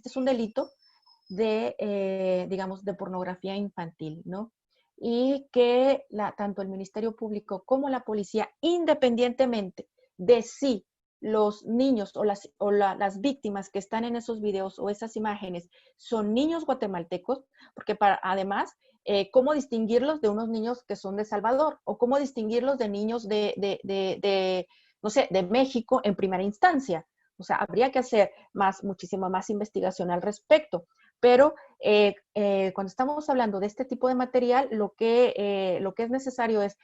es un delito de, digamos, de pornografía infantil, ¿no? Y que tanto el Ministerio Público como la policía, independientemente de si los niños o las víctimas que están en esos videos o esas imágenes son niños guatemaltecos, porque además, ¿cómo distinguirlos de unos niños que son de Salvador? O ¿cómo distinguirlos de niños no sé, de México en primera instancia? O sea, habría que hacer muchísima más investigación al respecto. Pero cuando estamos hablando de este tipo de material, lo que es necesario es,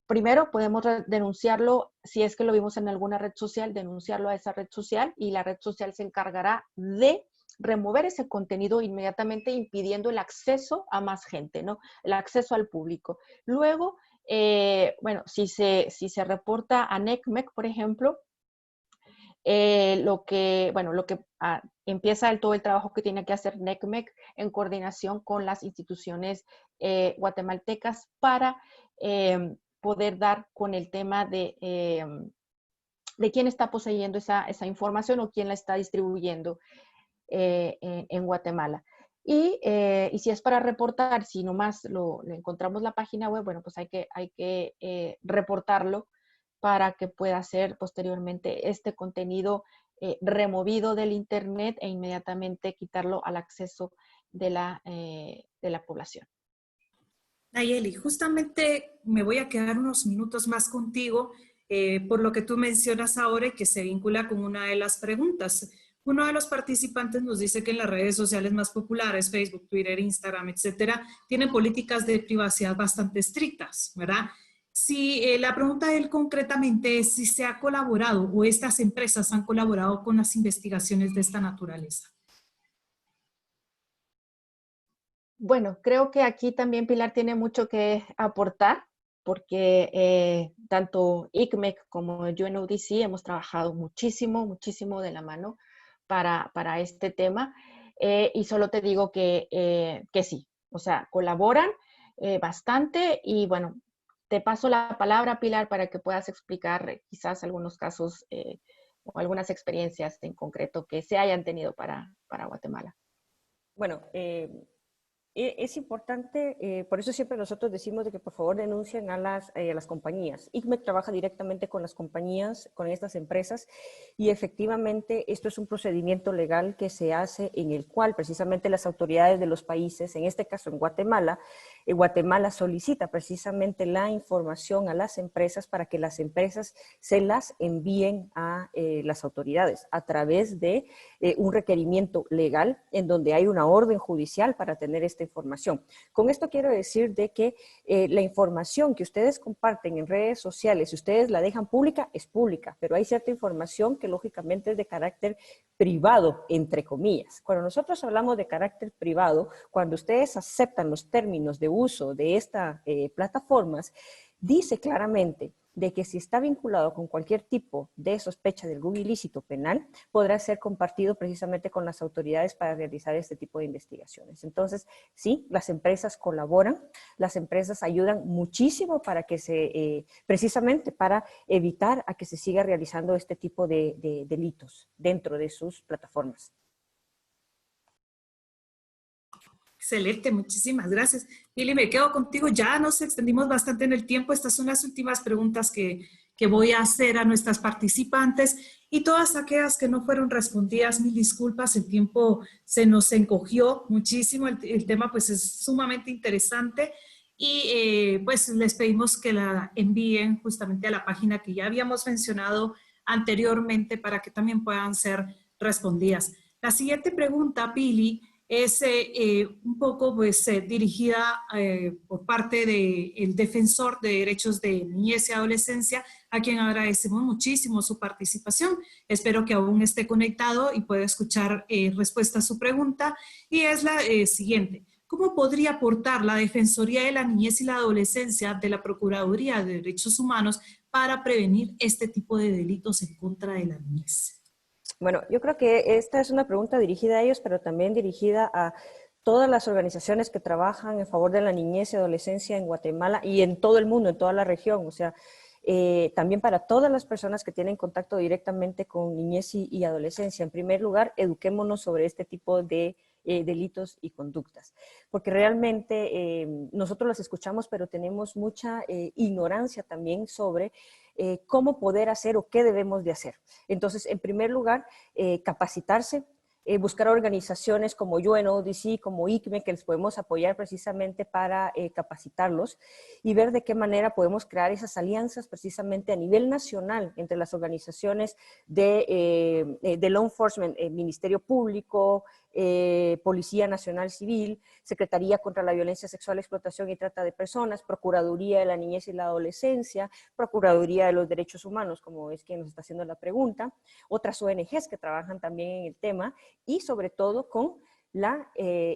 primero, podemos denunciarlo, si es que lo vimos en alguna red social, denunciarlo a esa red social y la red social se encargará de remover ese contenido inmediatamente, impidiendo el acceso a más gente, ¿no? El acceso al público. Luego, bueno, si se reporta a NECMEC, por ejemplo, empieza todo el trabajo que tiene que hacer NECMEC en coordinación con las instituciones guatemaltecas para poder dar con el tema de quién está poseyendo esa información o quién la está distribuyendo en Guatemala. Y si es para reportar, si nomás le encontramos la página web, bueno, pues hay que reportarlo para que pueda ser posteriormente este contenido removido del Internet e inmediatamente quitarlo al acceso de la población. Nayeli, justamente me voy a quedar unos minutos más contigo por lo que tú mencionas ahora y que se vincula con una de las preguntas. Uno de los participantes nos dice que en las redes sociales más populares, Facebook, Twitter, Instagram, etcétera, tienen políticas de privacidad bastante estrictas, ¿verdad? Si la pregunta de él concretamente es si se ha colaborado o estas empresas han colaborado con las investigaciones de esta naturaleza. Bueno, creo que aquí también Pilar tiene mucho que aportar, porque tanto ICMEC como UNODC hemos trabajado muchísimo, muchísimo de la mano para este tema, y solo te digo que sí, o sea, colaboran bastante y bueno, te paso la palabra, Pilar, para que puedas explicar quizás algunos casos o algunas experiencias en concreto que se hayan tenido para Guatemala. Bueno, es importante, por eso siempre nosotros decimos de que por favor denuncien a las compañías. ICMEC trabaja directamente con las compañías, con estas empresas, y efectivamente esto es un procedimiento legal que se hace en el cual precisamente las autoridades de los países, en este caso en Guatemala, Guatemala solicita precisamente la información a las empresas para que las empresas se las envíen a las autoridades a través de un requerimiento legal en donde hay una orden judicial para tener esta información. Con esto quiero decir de que la información que ustedes comparten en redes sociales, si ustedes la dejan pública, es pública, pero hay cierta información que lógicamente es de carácter privado, entre comillas. Cuando nosotros hablamos de carácter privado, cuando ustedes aceptan los términos de uso de estas plataformas, dice claramente de que si está vinculado con cualquier tipo de sospecha de algún ilícito penal, podrá ser compartido precisamente con las autoridades para realizar este tipo de investigaciones. Entonces, sí, las empresas colaboran, las empresas ayudan muchísimo para que precisamente para evitar a que se siga realizando este tipo de delitos dentro de sus plataformas. Excelente, muchísimas gracias. Pili, me quedo contigo. Ya nos extendimos bastante en el tiempo. Estas son las últimas preguntas que voy a hacer a nuestras participantes y todas aquellas que no fueron respondidas, mil disculpas, el tiempo se nos encogió muchísimo. El tema pues es sumamente interesante y pues les pedimos que la envíen justamente a la página que ya habíamos mencionado anteriormente para que también puedan ser respondidas. La siguiente pregunta, Pili, es un poco pues, dirigida por parte del defensor de derechos de niñez y adolescencia, a quien agradecemos muchísimo su participación. Espero que aún esté conectado y pueda escuchar respuesta a su pregunta. Y es la siguiente. ¿Cómo podría aportar la Defensoría de la Niñez y la Adolescencia de la Procuraduría de Derechos Humanos para prevenir este tipo de delitos en contra de la niñez? Bueno, yo creo que esta es una pregunta dirigida a ellos, pero también dirigida a todas las organizaciones que trabajan en favor de la niñez y adolescencia en Guatemala y en todo el mundo, en toda la región. O sea, también para todas las personas que tienen contacto directamente con niñez y adolescencia. En primer lugar, eduquémonos sobre este tipo de delitos y conductas, porque realmente nosotros las escuchamos, pero tenemos mucha ignorancia también sobre cómo poder hacer o qué debemos de hacer. Entonces, en primer lugar, capacitarse, buscar organizaciones como UNODC, como ICME, que les podemos apoyar precisamente para capacitarlos y ver de qué manera podemos crear esas alianzas precisamente a nivel nacional entre las organizaciones de law enforcement, Ministerio Público, Policía Nacional Civil, Secretaría contra la Violencia Sexual, Explotación y Trata de Personas, Procuraduría de la Niñez y la Adolescencia, Procuraduría de los Derechos Humanos, como es quien nos está haciendo la pregunta, otras ONGs que trabajan también en el tema, y sobre todo con la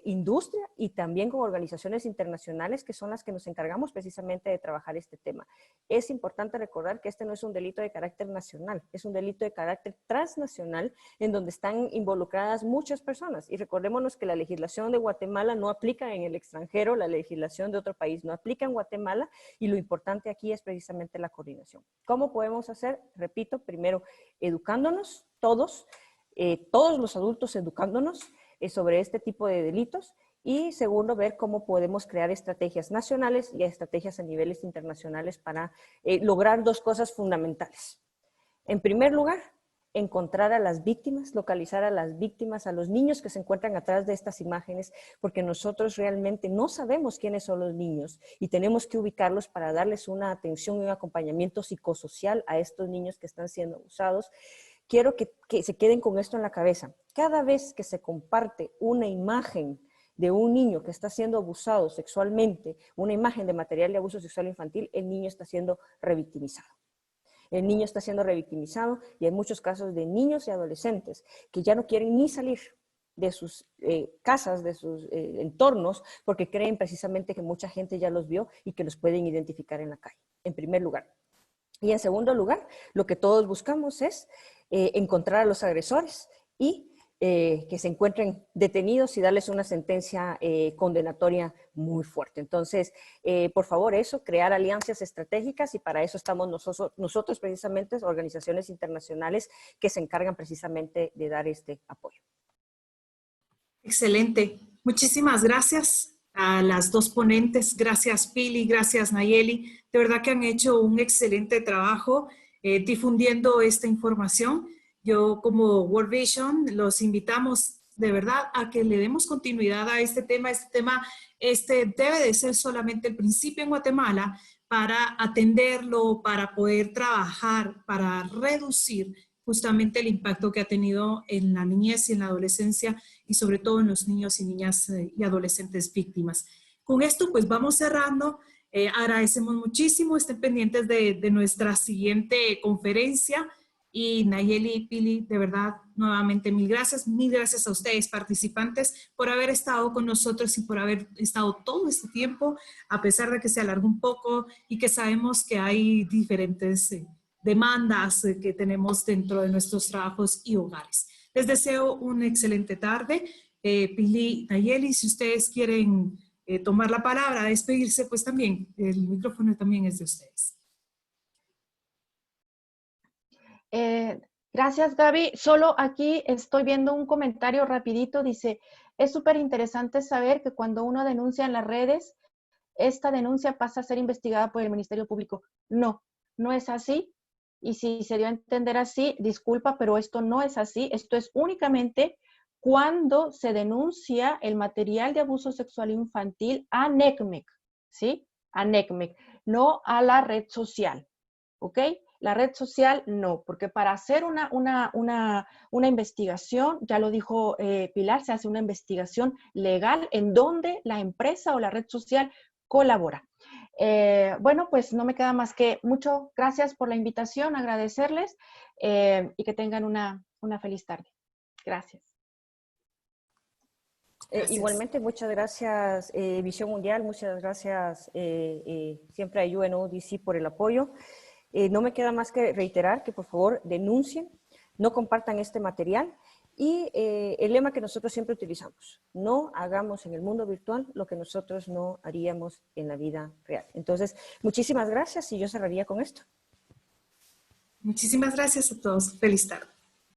industria y también con organizaciones internacionales que son las que nos encargamos precisamente de trabajar este tema. Es importante recordar que este no es un delito de carácter nacional, es un delito de carácter transnacional en donde están involucradas muchas personas. Y recordémonos que la legislación de Guatemala no aplica en el extranjero, la legislación de otro país no aplica en Guatemala y lo importante aquí es precisamente la coordinación. ¿Cómo podemos hacer? Repito, primero educándonos todos los adultos educándonos sobre este tipo de delitos y segundo, ver cómo podemos crear estrategias nacionales y estrategias a niveles internacionales para lograr dos cosas fundamentales. En primer lugar, encontrar a las víctimas, localizar a las víctimas, a los niños que se encuentran atrás de estas imágenes, porque nosotros realmente no sabemos quiénes son los niños y tenemos que ubicarlos para darles una atención y un acompañamiento psicosocial a estos niños que están siendo abusados. Quiero que se queden con esto en la cabeza. Cada vez que se comparte una imagen de un niño que está siendo abusado sexualmente, una imagen de material de abuso sexual infantil, el niño está siendo revictimizado. El niño está siendo revictimizado y hay muchos casos de niños y adolescentes que ya no quieren ni salir de sus casas, de sus entornos, porque creen precisamente que mucha gente ya los vio y que los pueden identificar en la calle, en primer lugar. Y en segundo lugar, lo que todos buscamos es encontrar a los agresores y que se encuentren detenidos y darles una sentencia condenatoria muy fuerte. Entonces, por favor, crear alianzas estratégicas y para eso estamos nosotros precisamente, organizaciones internacionales que se encargan precisamente de dar este apoyo. Excelente. Muchísimas gracias a las dos ponentes. Gracias, Pili, gracias, Nayeli. De verdad que han hecho un excelente trabajo difundiendo esta información. Yo como World Vision los invitamos de verdad a que le demos continuidad a este tema. Este debe de ser solamente el principio en Guatemala para atenderlo, para poder trabajar, para reducir justamente el impacto que ha tenido en la niñez y en la adolescencia y sobre todo en los niños y niñas y adolescentes víctimas. Con esto pues vamos cerrando. Agradecemos muchísimo, estén pendientes de nuestra siguiente conferencia. Y Nayeli y Pili, de verdad, nuevamente mil gracias a ustedes participantes por haber estado con nosotros y por haber estado todo este tiempo, a pesar de que se alargó un poco y que sabemos que hay diferentes demandas que tenemos dentro de nuestros trabajos y hogares. Les deseo una excelente tarde. Pili, Nayeli, si ustedes quieren tomar la palabra, despedirse, pues también, el micrófono también es de ustedes. Gracias, Gaby. Solo aquí estoy viendo un comentario rapidito. Dice, es súper interesante saber que cuando uno denuncia en las redes, esta denuncia pasa a ser investigada por el Ministerio Público. No, no es así. Y si se dio a entender así, disculpa, pero esto no es así. Esto es únicamente cuando se denuncia el material de abuso sexual infantil a NECMEC, ¿sí? A NECMEC, no a la red social, ¿ok? La red social no, porque para hacer una investigación, ya lo dijo Pilar, se hace una investigación legal en donde la empresa o la red social colabora. Bueno, pues no me queda más que muchas gracias por la invitación, agradecerles y que tengan una feliz tarde. Gracias. Igualmente, muchas gracias Visión Mundial, muchas gracias siempre a UNODC por el apoyo. No me queda más que reiterar que por favor denuncien, no compartan este material y el lema que nosotros siempre utilizamos, no hagamos en el mundo virtual lo que nosotros no haríamos en la vida real. Entonces, muchísimas gracias y yo cerraría con esto. Muchísimas gracias a todos. Feliz tarde.